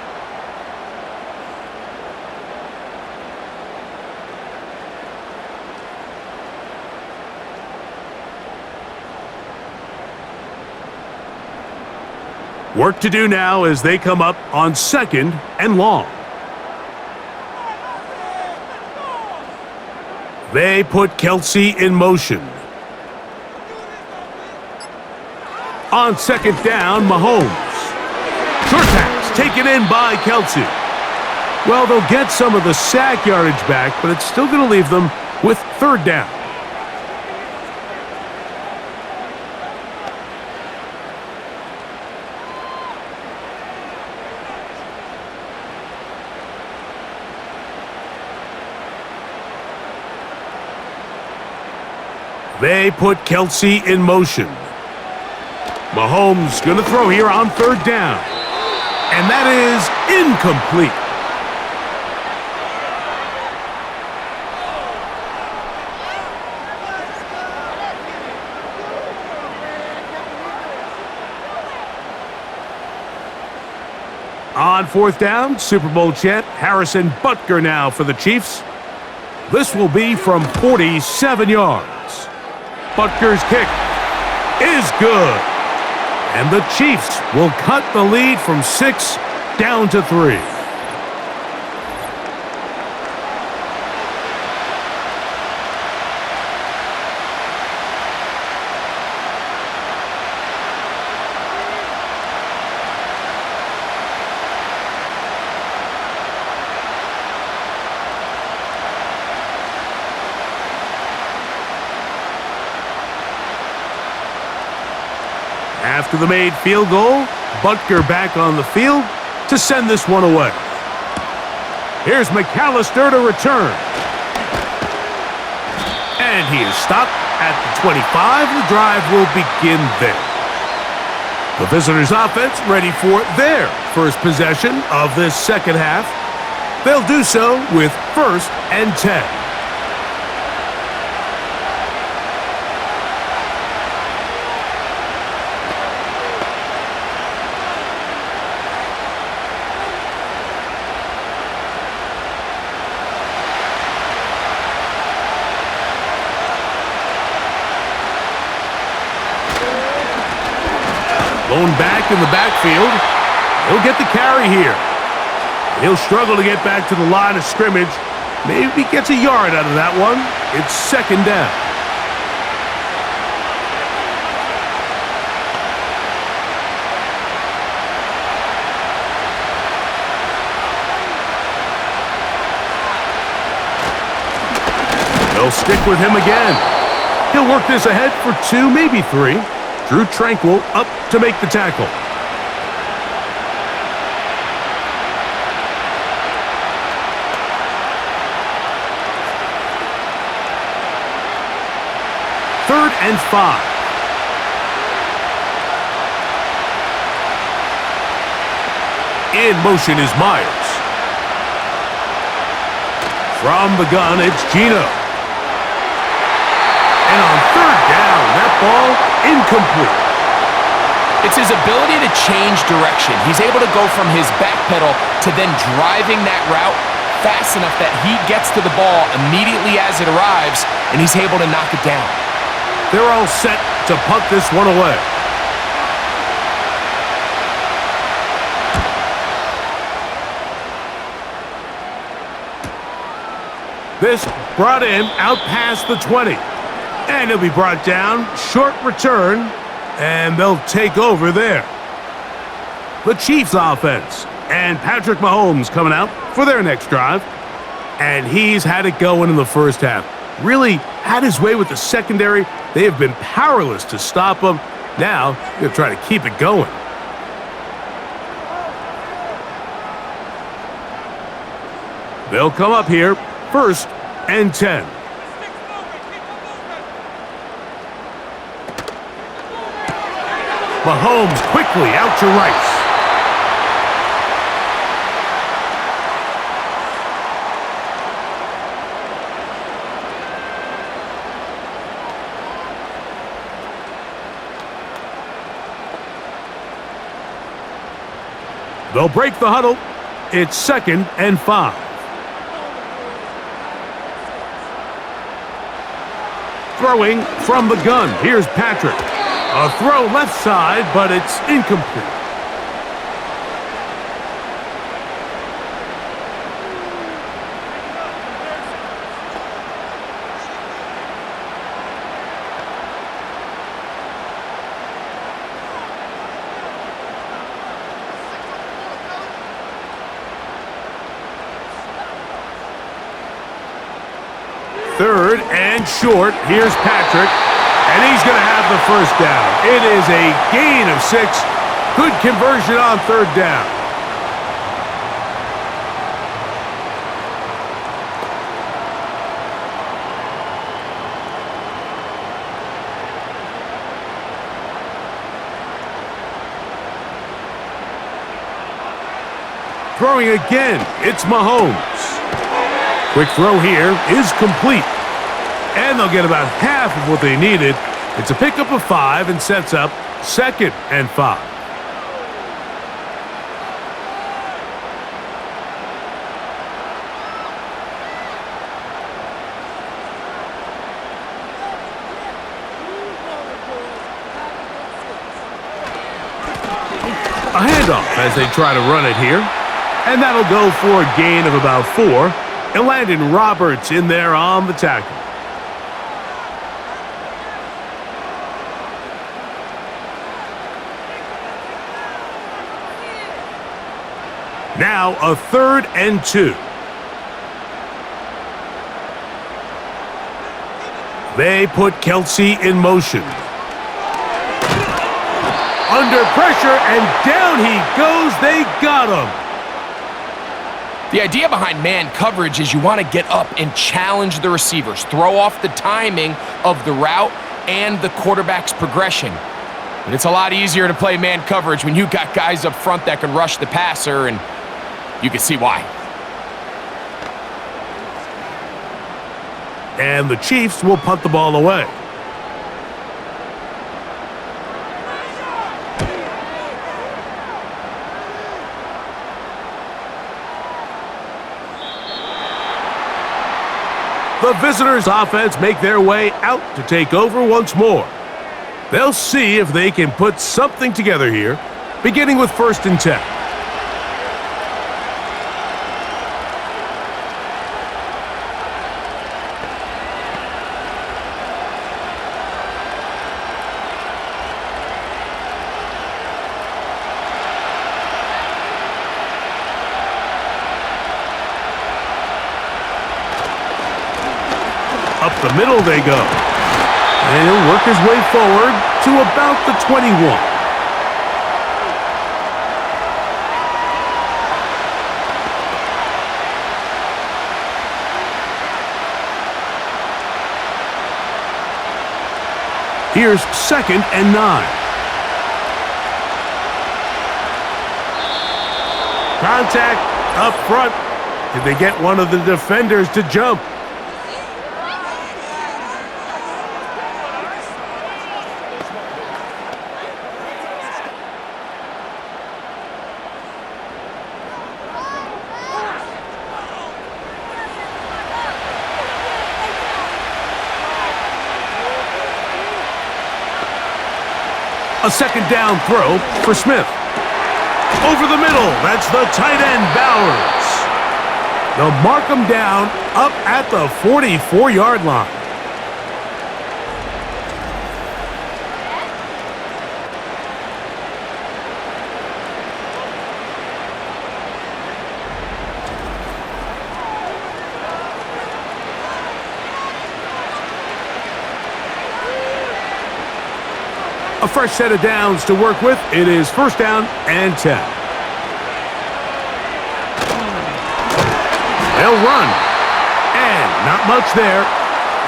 Work to do now as they come up on 2nd and long. They put Kelsey in motion. On 2nd down, Mahomes. Short pass taken in by Kelsey. Well, they'll get some of the sack yardage back, but it's still going to leave them with 3rd down. They put Kelsey in motion. Mahomes going to throw here on 3rd down. And that is incomplete. On fourth down, Super Bowl champ Harrison Butker now for the Chiefs. This will be from 47 yards. Butker's kick is good. And the Chiefs will cut the lead from 6 down to 3. After the made field goal, Butker back on the field to send this one away. Here's McAllister to return. And he is stopped at the 25. The drive will begin there. The visitors' offense ready for their first possession of this second half. They'll do so with 1st and 10. Blown back in the backfield. He'll get the carry here. He'll struggle to get back to the line of scrimmage. Maybe gets a yard out of that one. It's 2nd down. They'll stick with him again. He'll work this ahead for 2, maybe 3. Drew Tranquil up to make the tackle. Third and 5. In motion is Myers. From the gun, it's Gino. And on 3rd down, that ball incomplete. It's his ability to change direction. He's able to go from his back pedal to then driving that route fast enough that he gets to the ball immediately as it arrives, and he's able to knock it down. They're all set to punt this one away. This brought in out past the 20. And he'll be brought down, short return, and they'll take over there. The Chiefs offense, and Patrick Mahomes coming out for their next drive. And he's had it going in the first half. Really had his way with the secondary. They have been powerless to stop him. Now, they'll try to keep it going. They'll come up here, 1st and 10. Mahomes quickly out to Rice. They'll break the huddle. It's 2nd and 5. Throwing from the gun. Here's Patrick. A throw left side, but it's incomplete. Third and short. Here's Patrick. And he's going to have the first down. It is a gain of 6. Good conversion on 3rd down. Throwing again, it's Mahomes. Quick throw here is complete. And they'll get about half of what they needed. It's a pickup of 5 and sets up 2nd and 5. A handoff as they try to run it here. And that'll go for a gain of about 4. And Landon Roberts in there on the tackle. Now a 3rd and 2. They put Kelsey in motion. Under pressure, and down he goes. They got him. The idea behind man coverage is you want to get up and challenge the receivers, throw off the timing of the route and the quarterback's progression. But it's a lot easier to play man coverage when you've got guys up front that can rush the passer, and you can see why. And the Chiefs will punt the ball away. The visitors' offense make their way out to take over once more. They'll see if they can put something together here, beginning with 1st and 10. Up the middle they go. And he'll work his way forward to about the 21. Here's 2nd and 9. Contact up front. Did they get one of the defenders to jump? A 2nd down throw for Smith. Over the middle, that's the tight end, Bowers. They'll mark him down up at the 44-yard line. A fresh set of downs to work with. It is 1st down and 10. They'll run. And not much there.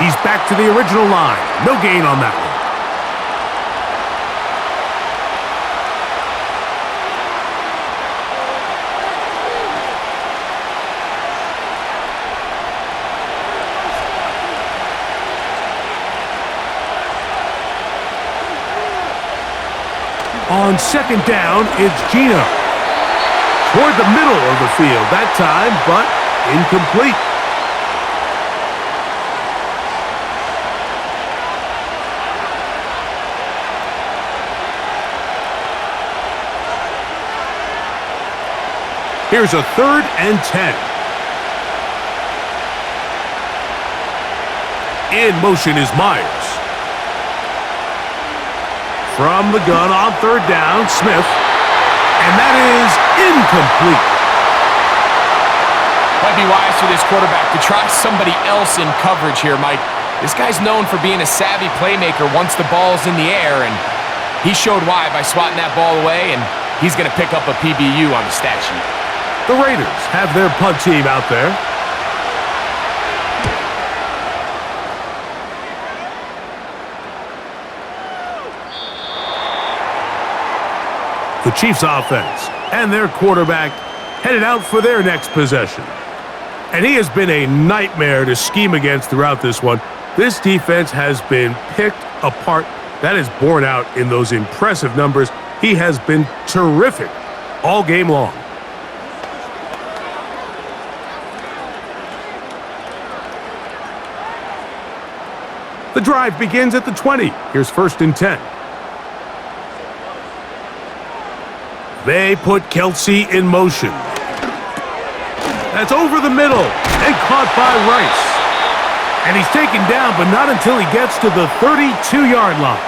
He's back to the original line. No gain on that one. On 2nd down, it's Gino. Toward the middle of the field that time, but incomplete. Here's a 3rd and 10. In motion is Myers. From the gun on 3rd down, Smith. And that is incomplete. Might be wise for this quarterback to try somebody else in coverage here, Mike. This guy's known for being a savvy playmaker once the ball's in the air, and he showed why by swatting that ball away, and he's going to pick up a PBU on the stat sheet. The Raiders have their punt team out there. The Chiefs offense and their quarterback headed out for their next possession. And he has been a nightmare to scheme against throughout this one. This defense has been picked apart. That is borne out in those impressive numbers. He has been terrific all game long. The drive begins at the 20. Here's 1st and 10. They put Kelsey in motion. That's over the middle and caught by Rice. And he's taken down, but not until he gets to the 32-yard line.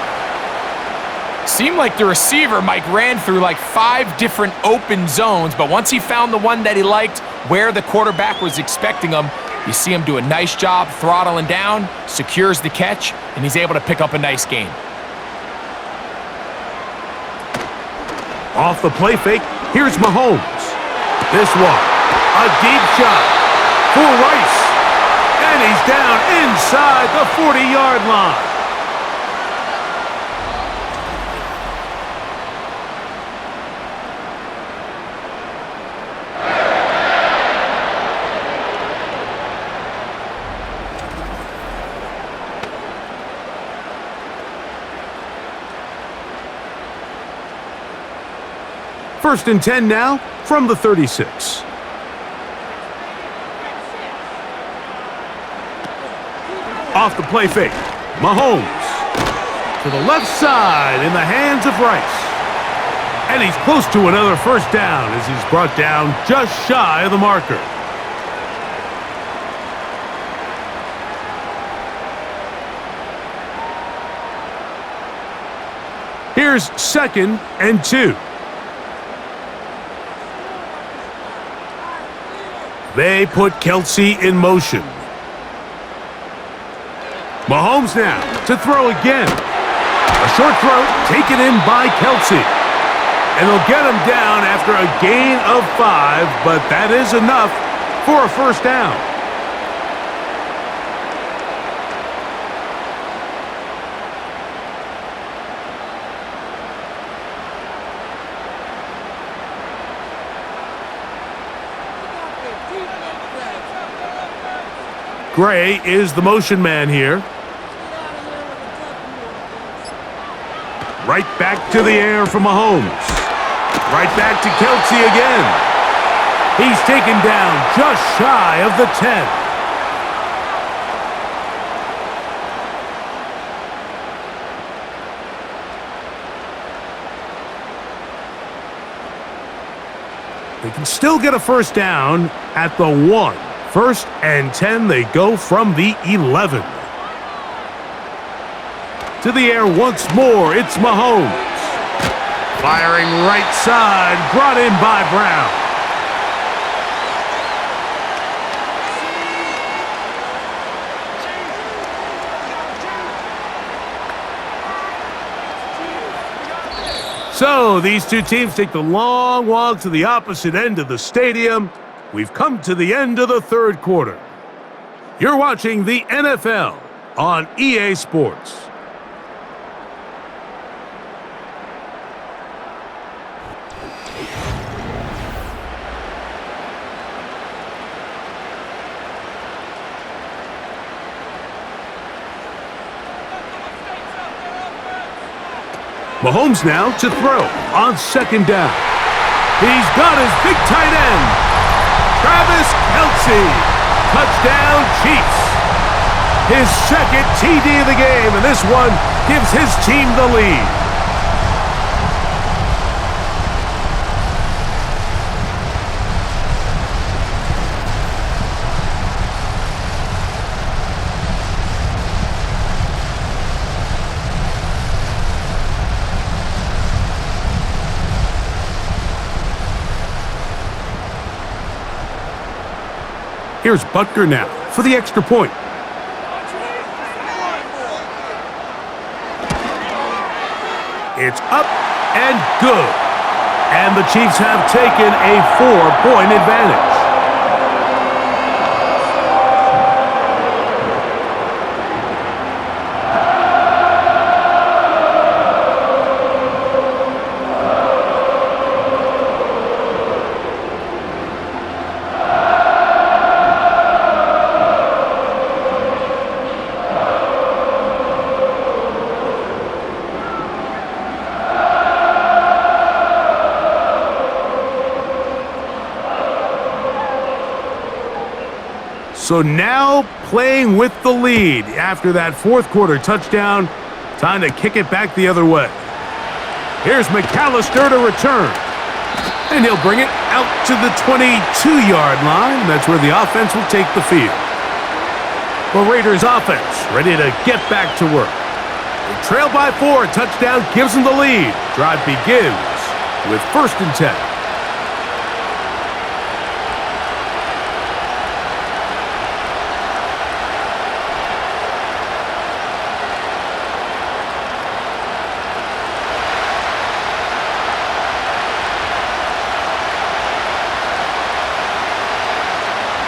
Seemed like the receiver, Mike, ran through like 5 different open zones, but once he found the one that he liked, where the quarterback was expecting him, you see him do a nice job throttling down, secures the catch, and he's able to pick up a nice gain. Off the play fake, here's Mahomes. This one, a deep shot for Rice. And he's down inside the 40-yard line. First and 10 now from the 36. Off the play fake, Mahomes to the left side in the hands of Rice. And he's close to another first down as he's brought down just shy of the marker. Here's 2nd and 2. They put Kelsey in motion. Mahomes now to throw again. A short throw taken in by Kelsey. And they'll get him down after a gain of 5, but that is enough for a first down. Gray is the motion man here. Right back to the air for Mahomes. Right back to Kelsey again. He's taken down just shy of the 10. They can still get a first down at the 1. 1st and 10, they go from the 11. To the air once more, it's Mahomes. Firing right side, brought in by Brown. So these two teams take the long walk to the opposite end of the stadium. We've come to the end of the 3rd quarter. You're watching the NFL on EA Sports. Mahomes now to throw on 2nd down. He's got his big tight end, Travis Kelsey. Touchdown, Chiefs. His 2nd TD of the game, and this one gives his team the lead. Here's Butker now for the extra point. It's up and good. And the Chiefs have taken a 4-point advantage. So now playing with the lead after that 4th quarter touchdown. Time to kick it back the other way. Here's McAllister to return. And he'll bring it out to the 22-yard line. That's where the offense will take the field. The Raiders offense ready to get back to work. They trail by 4. Touchdown gives them the lead. Drive begins with 1st and 10.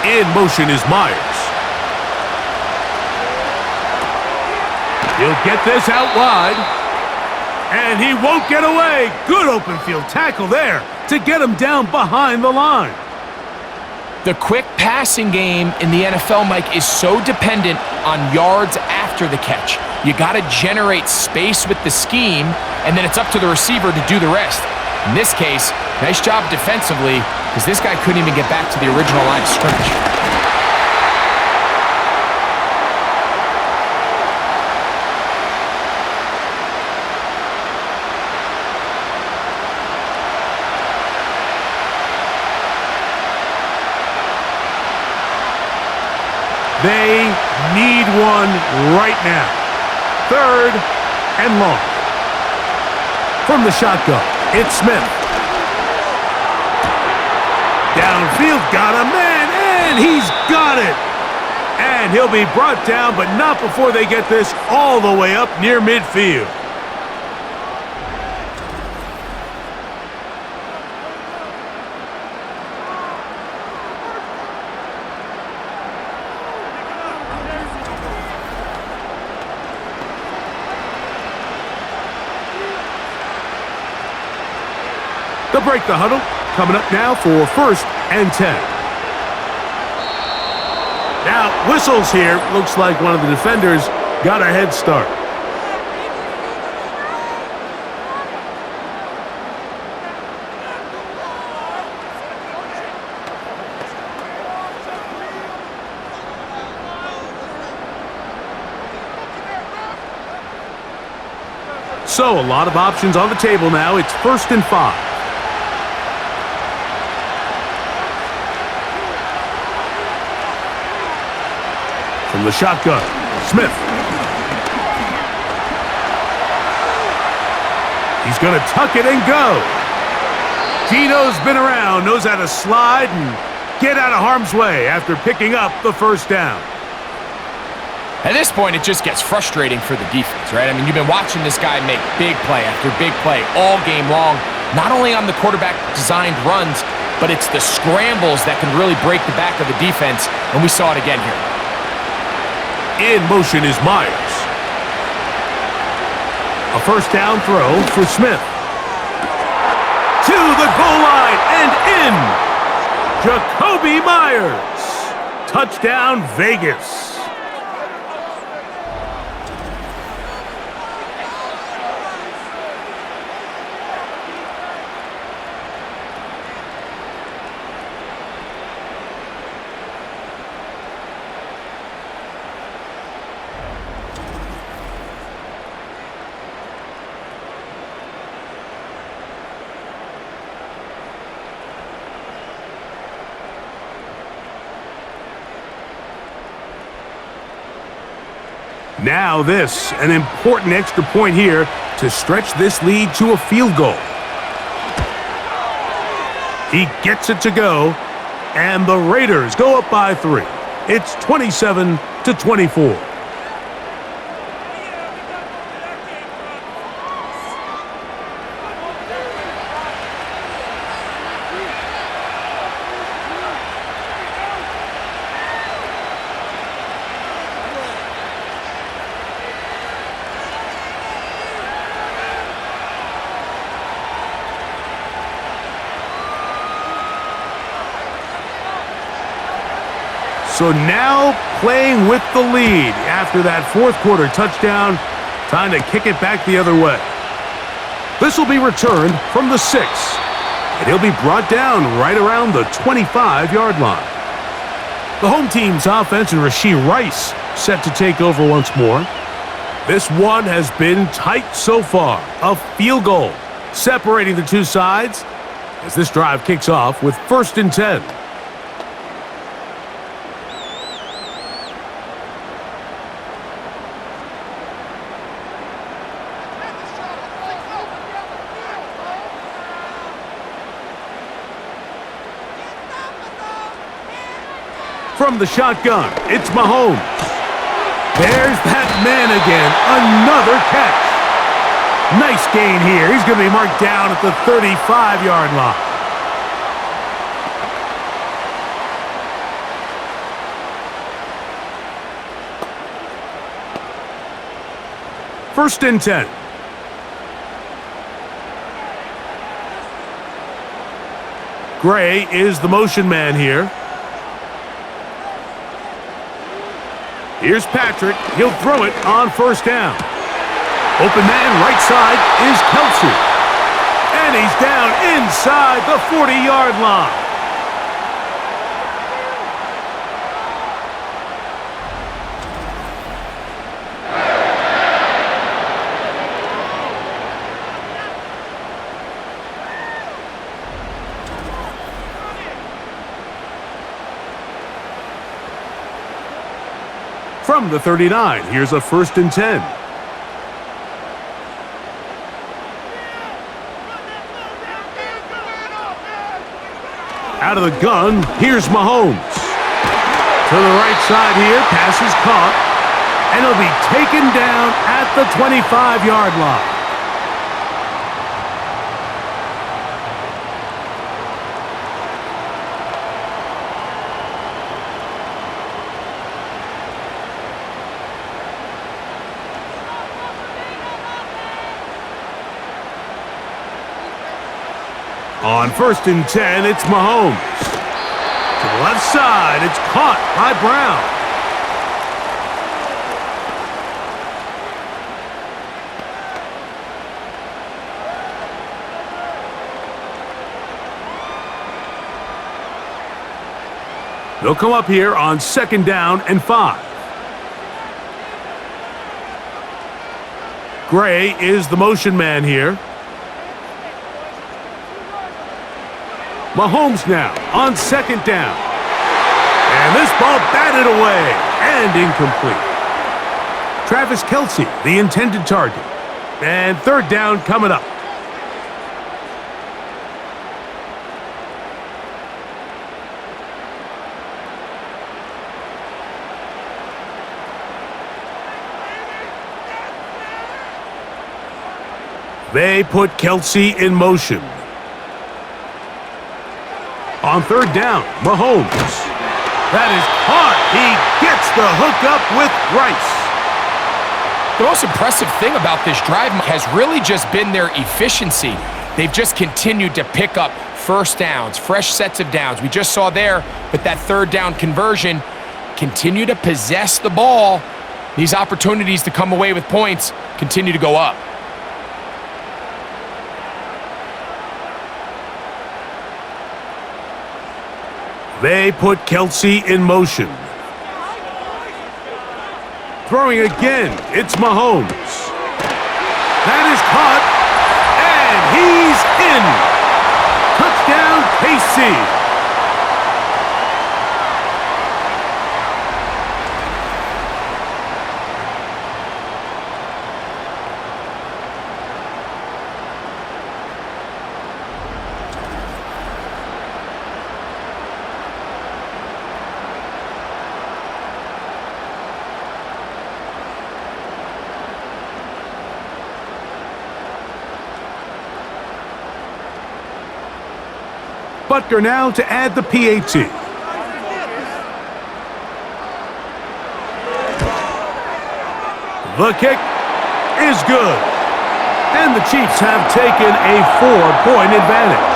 In motion is Myers. He'll get this out wide. And he won't get away. Good open field tackle there to get him down behind the line. The quick passing game in the NFL, Mike, is so dependent on yards after the catch. You got to generate space with the scheme, and then it's up to the receiver to do the rest. In this case, nice job defensively, because this guy couldn't even get back to the original line of scrimmage. They need one right now. 3rd and long. From the shotgun, it's Smith. Downfield, got a man, and he's got it. And he'll be brought down, but not before they get this all the way up near midfield. They'll break the huddle. Coming up now for 1st and 10. Now, whistles here. Looks like one of the defenders got a head start. So, a lot of options on the table now. It's 1st and 5. From the shotgun, Smith. He's going to tuck it and go. Gino's been around, knows how to slide and get out of harm's way after picking up the 1st down. At this point, it just gets frustrating for the defense, right? I mean, you've been watching this guy make big play after big play all game long, not only on the quarterback-designed runs, but it's the scrambles that can really break the back of the defense, and we saw it again here. In motion is Myers. A 1st down throw for Smith. To the goal line and in. Jacoby Myers. Touchdown, Vegas. Now this, an important extra point here to stretch this lead to a field goal. He gets it to go, and the Raiders go up by 3. It's 27-24. So now playing with the lead after that 4th quarter touchdown, time to kick it back the other way. This will be returned from the 6, and he'll be brought down right around the 25-yard line. The home team's offense and Rashee Rice set to take over once more. This one has been tight so far. A field goal separating the two sides. as this drive kicks off with 1st and 10. From the shotgun, it's Mahomes. There's that man again. Another catch. Nice gain here. He's going to be marked down at the 35-yard line. First and 10. Gray is the motion man here. Here's Patrick. He'll throw it on 1st down. Open man right side is Kelsey. And he's down inside the 40-yard line. From the 39, here's a 1st and 10. Out of the gun, here's Mahomes. To the right side here, pass is caught, and he'll be taken down at the 25-yard line. On 1st and 10, it's Mahomes. To the left side, it's caught by Brown. They'll come up here on 2nd down and 5. Gray is the motion man here. Mahomes now on 2nd down. And this ball batted away and incomplete. Travis Kelsey, the intended target. And 3rd down coming up. They put Kelsey in motion. On 3rd down, Mahomes. That is caught. He gets the hookup with Rice. The most impressive thing about this drive has really just been their efficiency. They've just continued to pick up 1st downs, fresh sets of downs. We just saw there with that 3rd down conversion, continue to possess the ball. These opportunities to come away with points continue to go up. They put Kelsey in motion. Throwing again, it's Mahomes. That is caught, and he's in. Touchdown, KC. Butker now to add the PAT. The kick is good. And the Chiefs have taken a 4-point advantage.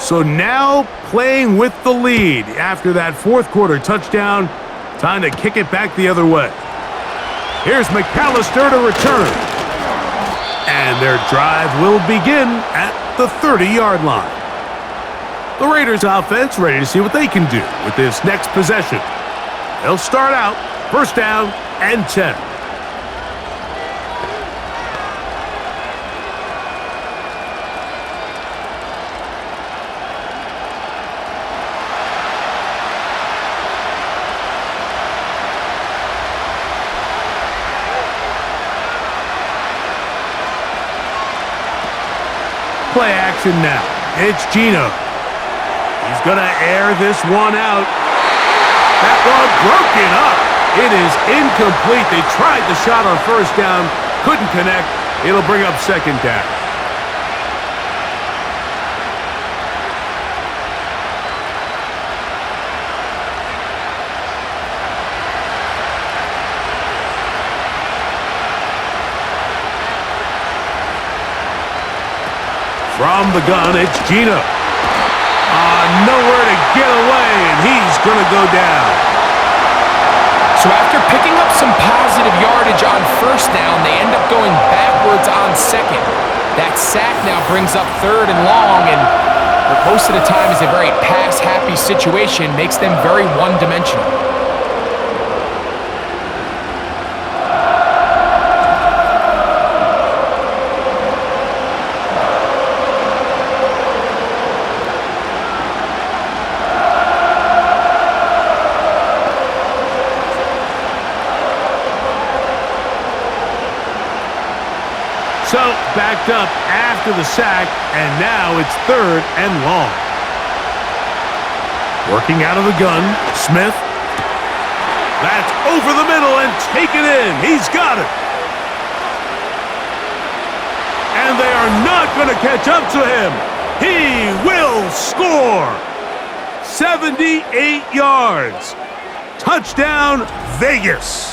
So now playing with the lead after that fourth quarter touchdown. Time to kick it back the other way. Here's McAllister to return. And their drive will begin at the 30-yard line. The Raiders offense ready to see what they can do with this next possession. They'll start out first down and 10. Play action now. It's Gino. He's going to air this one out. That one broken up. It is incomplete. They tried the shot on first down. Couldn't connect. It'll bring up second down. From the gun, it's Gino. Nowhere to get away, and he's going to go down. So after picking up some positive yardage on first down, they end up going backwards on second. That sack now brings up third and long, and what most of the time is a very pass-happy situation, makes them very one-dimensional. So, backed up after the sack, and now it's third and long. Working out of the gun, Smith. That's over the middle and taken in. He's got it. And they are not going to catch up to him. He will score. 78 yards. Touchdown, Vegas.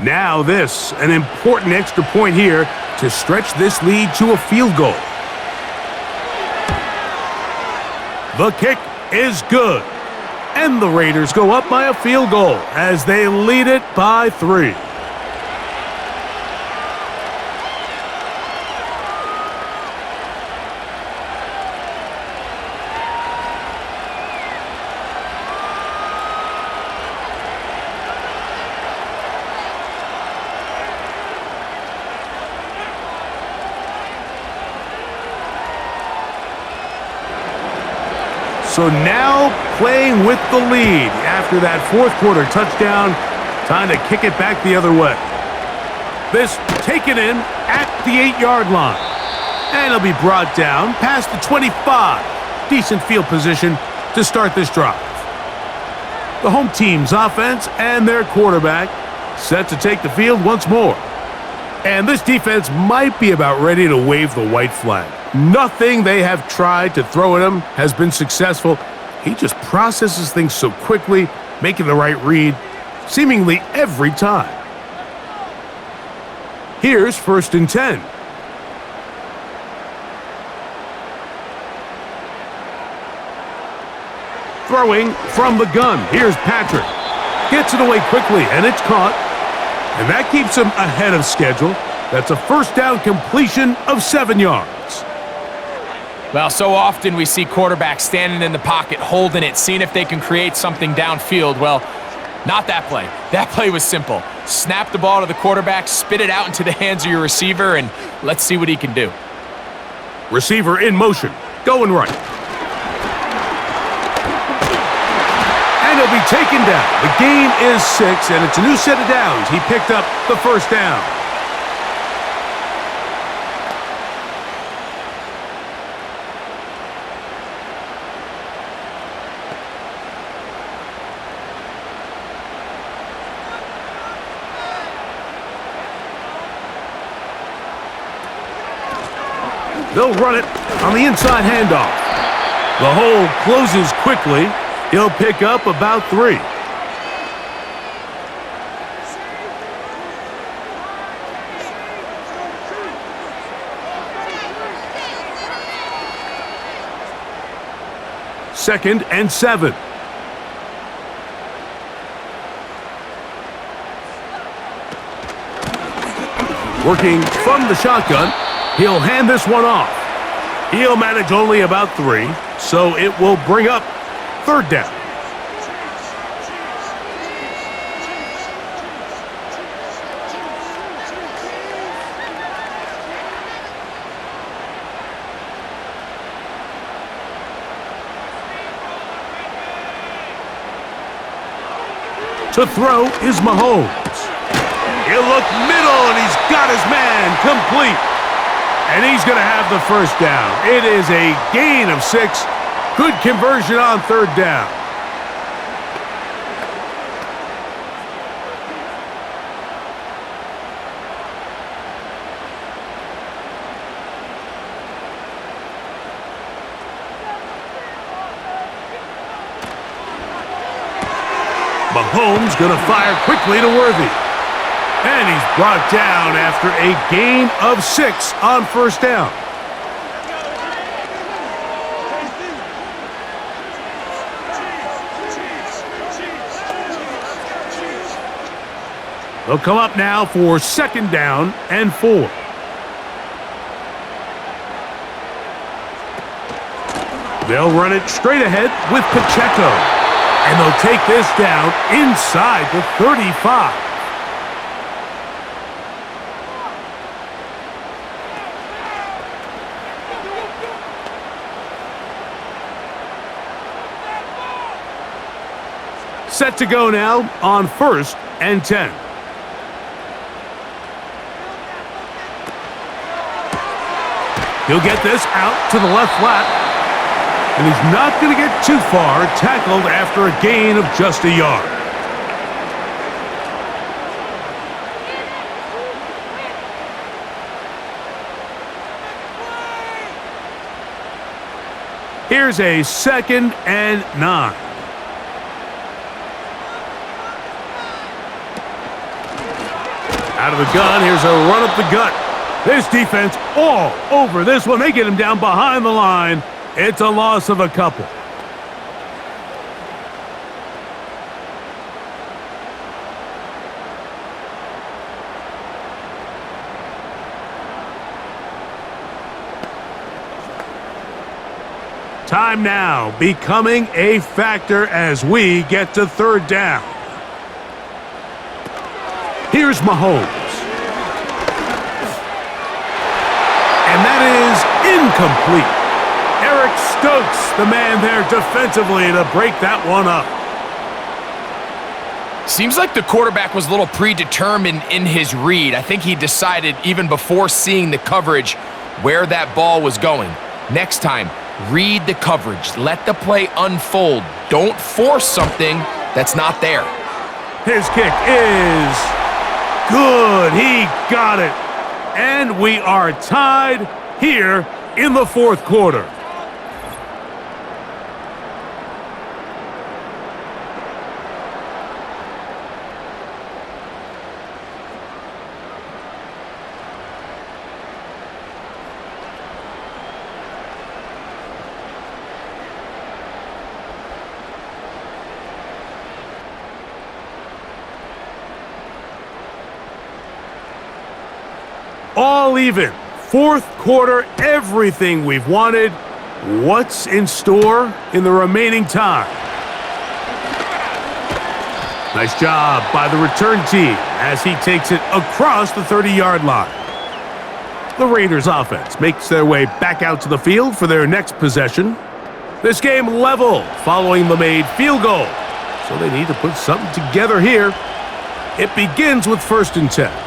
Now this, an important extra point here to stretch this lead to a field goal. The kick is good. And the Raiders go up by a field goal as they lead it by 3. So now playing with the lead after that fourth quarter touchdown. Time to kick it back the other way. This taken in at the 8-yard line. And it'll be brought down past the 25. Decent field position to start this drive. The home team's offense and their quarterback set to take the field once more. And this defense might be about ready to wave the white flag. Nothing they have tried to throw at him has been successful. He just processes things so quickly, making the right read, seemingly every time. Here's first and 10. Throwing from the gun. Here's Patrick. Gets it away quickly, and it's caught. And that keeps him ahead of schedule. That's a first down completion of 7 yards. Well, so often we see quarterbacks standing in the pocket, holding it, seeing if they can create something downfield. Well, not that play. That play was simple. Snap the ball to the quarterback, spit it out into the hands of your receiver, and let's see what he can do. Receiver in motion, going right. And he'll be taken down. The gain is 6, and it's a new set of downs. He picked up the first down. They'll run it on the inside handoff. The hole closes quickly. He'll pick up about 3. Second and 7. Working from the shotgun, he'll hand this one off. He'll manage only about 3, so it will bring up 3rd down. To throw is Mahomes. He'll look middle, and he's got his man complete. And he's going to have the 1st down. It is a gain of 6. Good conversion on 3rd down. Mahomes going to fire quickly to Worthy. And he's brought down after a gain of 6 on 1st down. They'll come up now for 2nd down and 4. They'll run it straight ahead with Pacheco. And they'll take this down inside the 35. Set to go now on 1st and 10. He'll get this out to the left flat. And he's not going to get too far, tackled after a gain of just a yard. Here's a 2nd and 9. Out of the gun, here's a run up the gut. This defense all over this one. They get him down behind the line. It's a loss of a couple. Time now becoming a factor as we get to 3rd down. Here's Mahomes. And that is incomplete. Eric Stokes, the man there defensively to break that one up. Seems like the quarterback was a little predetermined in his read. I think he decided even before seeing the coverage where that ball was going. Next time, read the coverage. Let the play unfold. Don't force something that's not there. His kick is good. He got it. And we are tied here in the 4th quarter. All even. 4th quarter, everything we've wanted. What's in store in the remaining time? Nice job by the return team as he takes it across the 30-yard line. The Raiders offense makes their way back out to the field for their next possession. This game level following the made field goal. So they need to put something together here. It begins with 1st and 10.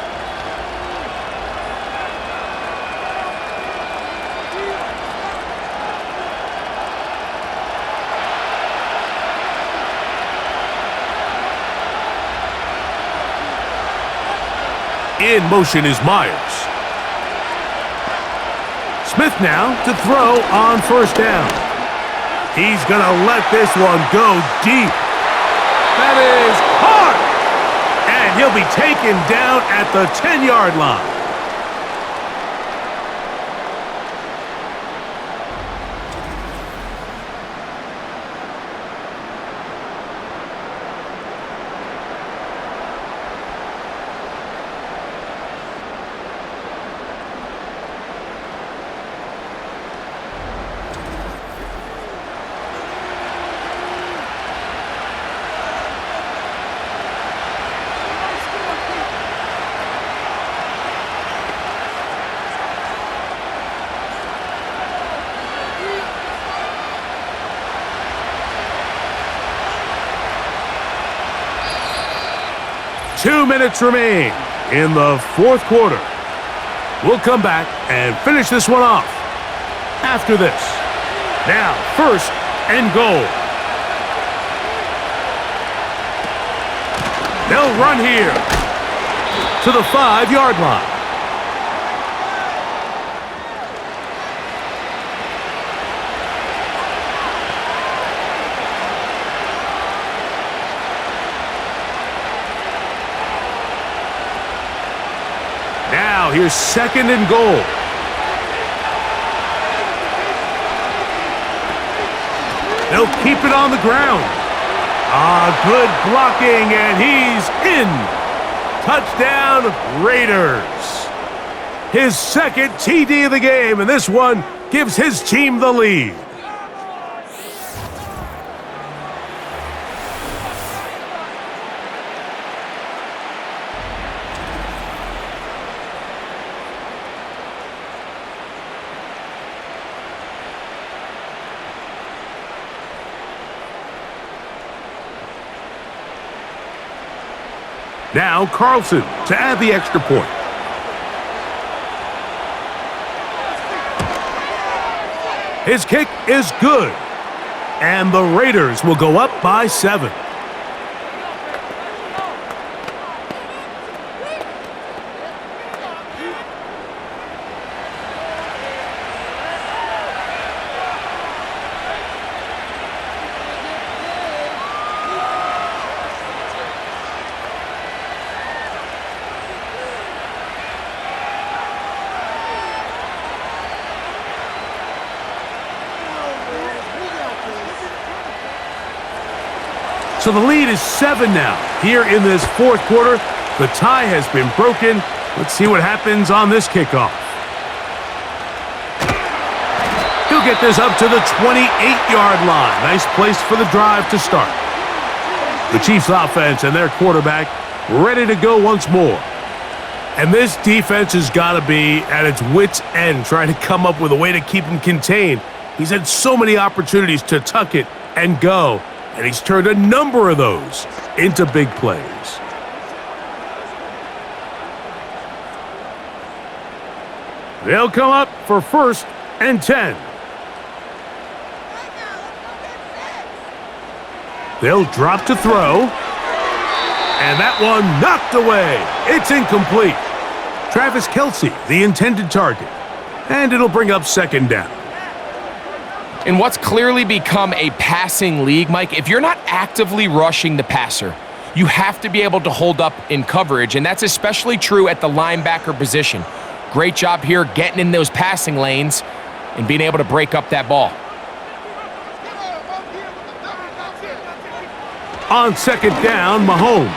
In motion is Myers. Smith now to throw on first down. He's going to let this one go deep. That is hard. And he'll be taken down at the 10-yard line. Two minutes remain in the fourth quarter. We'll come back and finish this one off after this. Now, first and goal. They'll run here to the 5-yard line. Now, here's second and goal. They'll keep it on the ground. Good blocking, and he's in. Touchdown, Raiders. His second TD of the game, and this one gives his team the lead. Now Carlson to add the extra point. His kick is good. And the Raiders will go up by 7. So the lead is 7 now. Here in this fourth quarter, the tie has been broken. Let's see what happens on this kickoff. He'll get this up to the 28-yard line. Nice place for the drive to start. The Chiefs offense and their quarterback ready to go once more. And this defense has got to be at its wits' end trying to come up with a way to keep him contained. He's had so many opportunities to tuck it and go. And he's turned a number of those into big plays. They'll come up for first and 10. They'll drop to throw. And that one knocked away. It's incomplete. Travis Kelce, the intended target. And it'll bring up second down. In what's clearly become a passing league, Mike, if you're not actively rushing the passer, you have to be able to hold up in coverage, and that's especially true at the linebacker position. Great job here getting in those passing lanes and being able to break up that ball. On second down, Mahomes.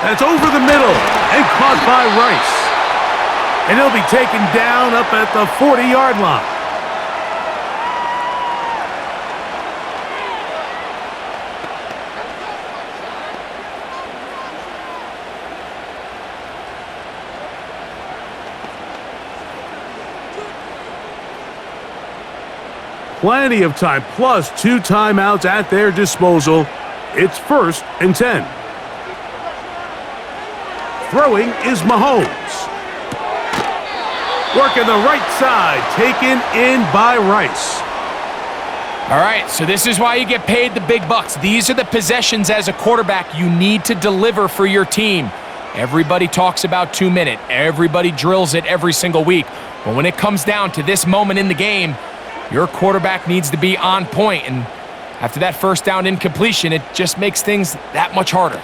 That's over the middle and caught by Rice. And he'll be taken down up at the 40-yard line. Plenty of time, plus 2 timeouts at their disposal. It's first and 10. Throwing is Mahomes. Working the right side, taken in by Rice. All right, so this is why you get paid the big bucks. These are the possessions as a quarterback you need to deliver for your team. Everybody talks about 2-minute. Everybody drills it every single week. But when it comes down to this moment in the game, your quarterback needs to be on point, and after that first down incompletion, it just makes things that much harder.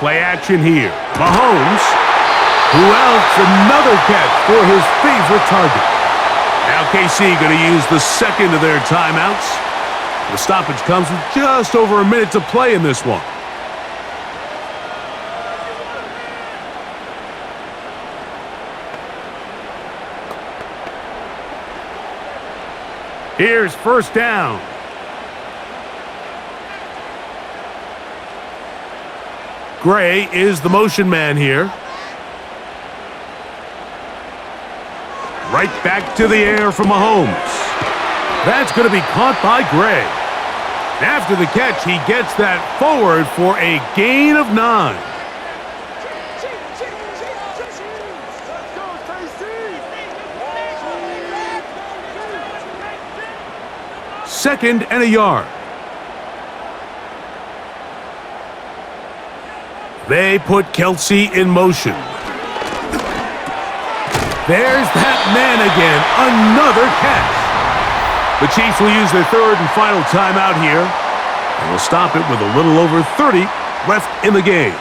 Play action here. Mahomes, who else? Another catch for his favorite target. Now KC going to use the second of their timeouts. The stoppage comes with just over a minute to play in this one. Here's first down. Gray is the motion man here. Right back to the air for Mahomes. That's going to be caught by Gray. After the catch, he gets that forward for a gain of 9. Second and a yard. They put Kelsey in motion. There's that man again. Another catch. The Chiefs will use their third and final timeout here, and will stop it with a little over 30 left in the game.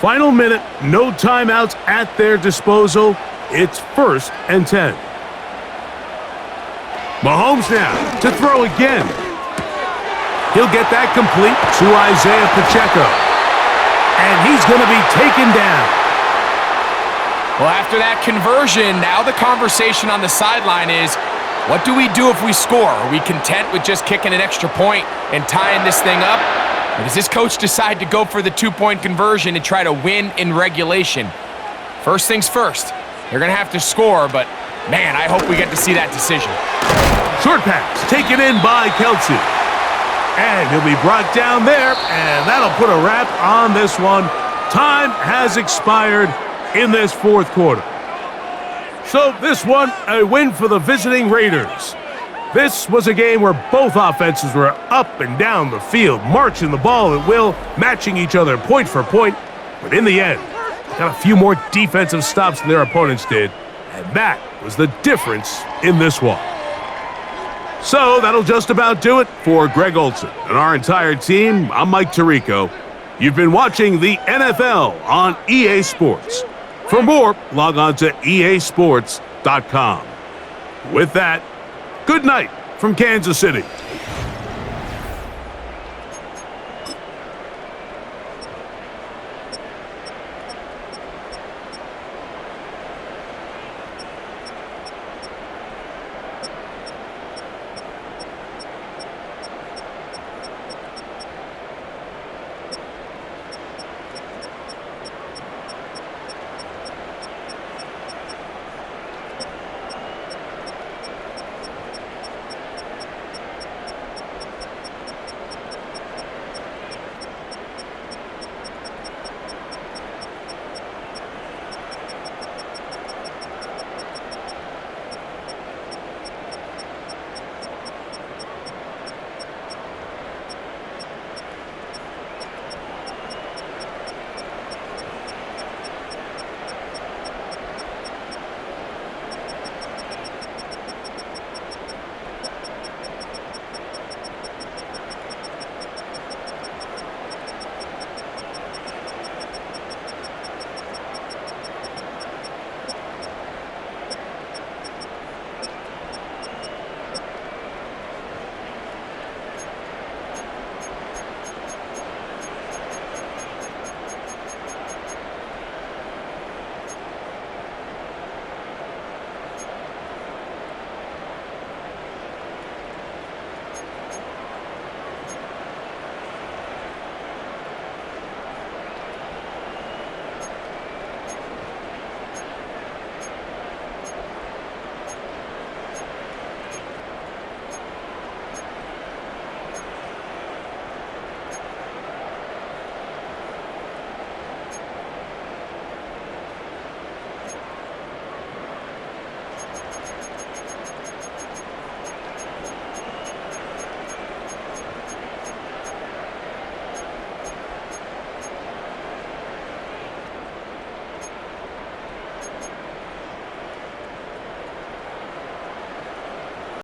Final minute, no timeouts at their disposal. It's 1st and 10. Mahomes now to throw again. He'll get that complete to Isaiah Pacheco. And he's going to be taken down. Well, after that conversion, now the conversation on the sideline is, what do we do if we score? Are we content with just kicking an extra point and tying this thing up? Or does this coach decide to go for the 2-point conversion and try to win in regulation? First things first, they're going to have to score, but man, I hope we get to see that decision. Short pass taken in by Kelsey. And he'll be brought down there, and that'll put a wrap on this one. Time has expired in this fourth quarter. So this one, a win for the visiting Raiders. This was a game where both offenses were up and down the field, marching the ball at will, matching each other point for point. But in the end, got a few more defensive stops than their opponents did, and that was the difference in this one. So that'll just about do it for Greg Olson and our entire team. I'm Mike Tirico. You've been watching the NFL on EA Sports. For more, log on to easports.com. With that, good night from Kansas City.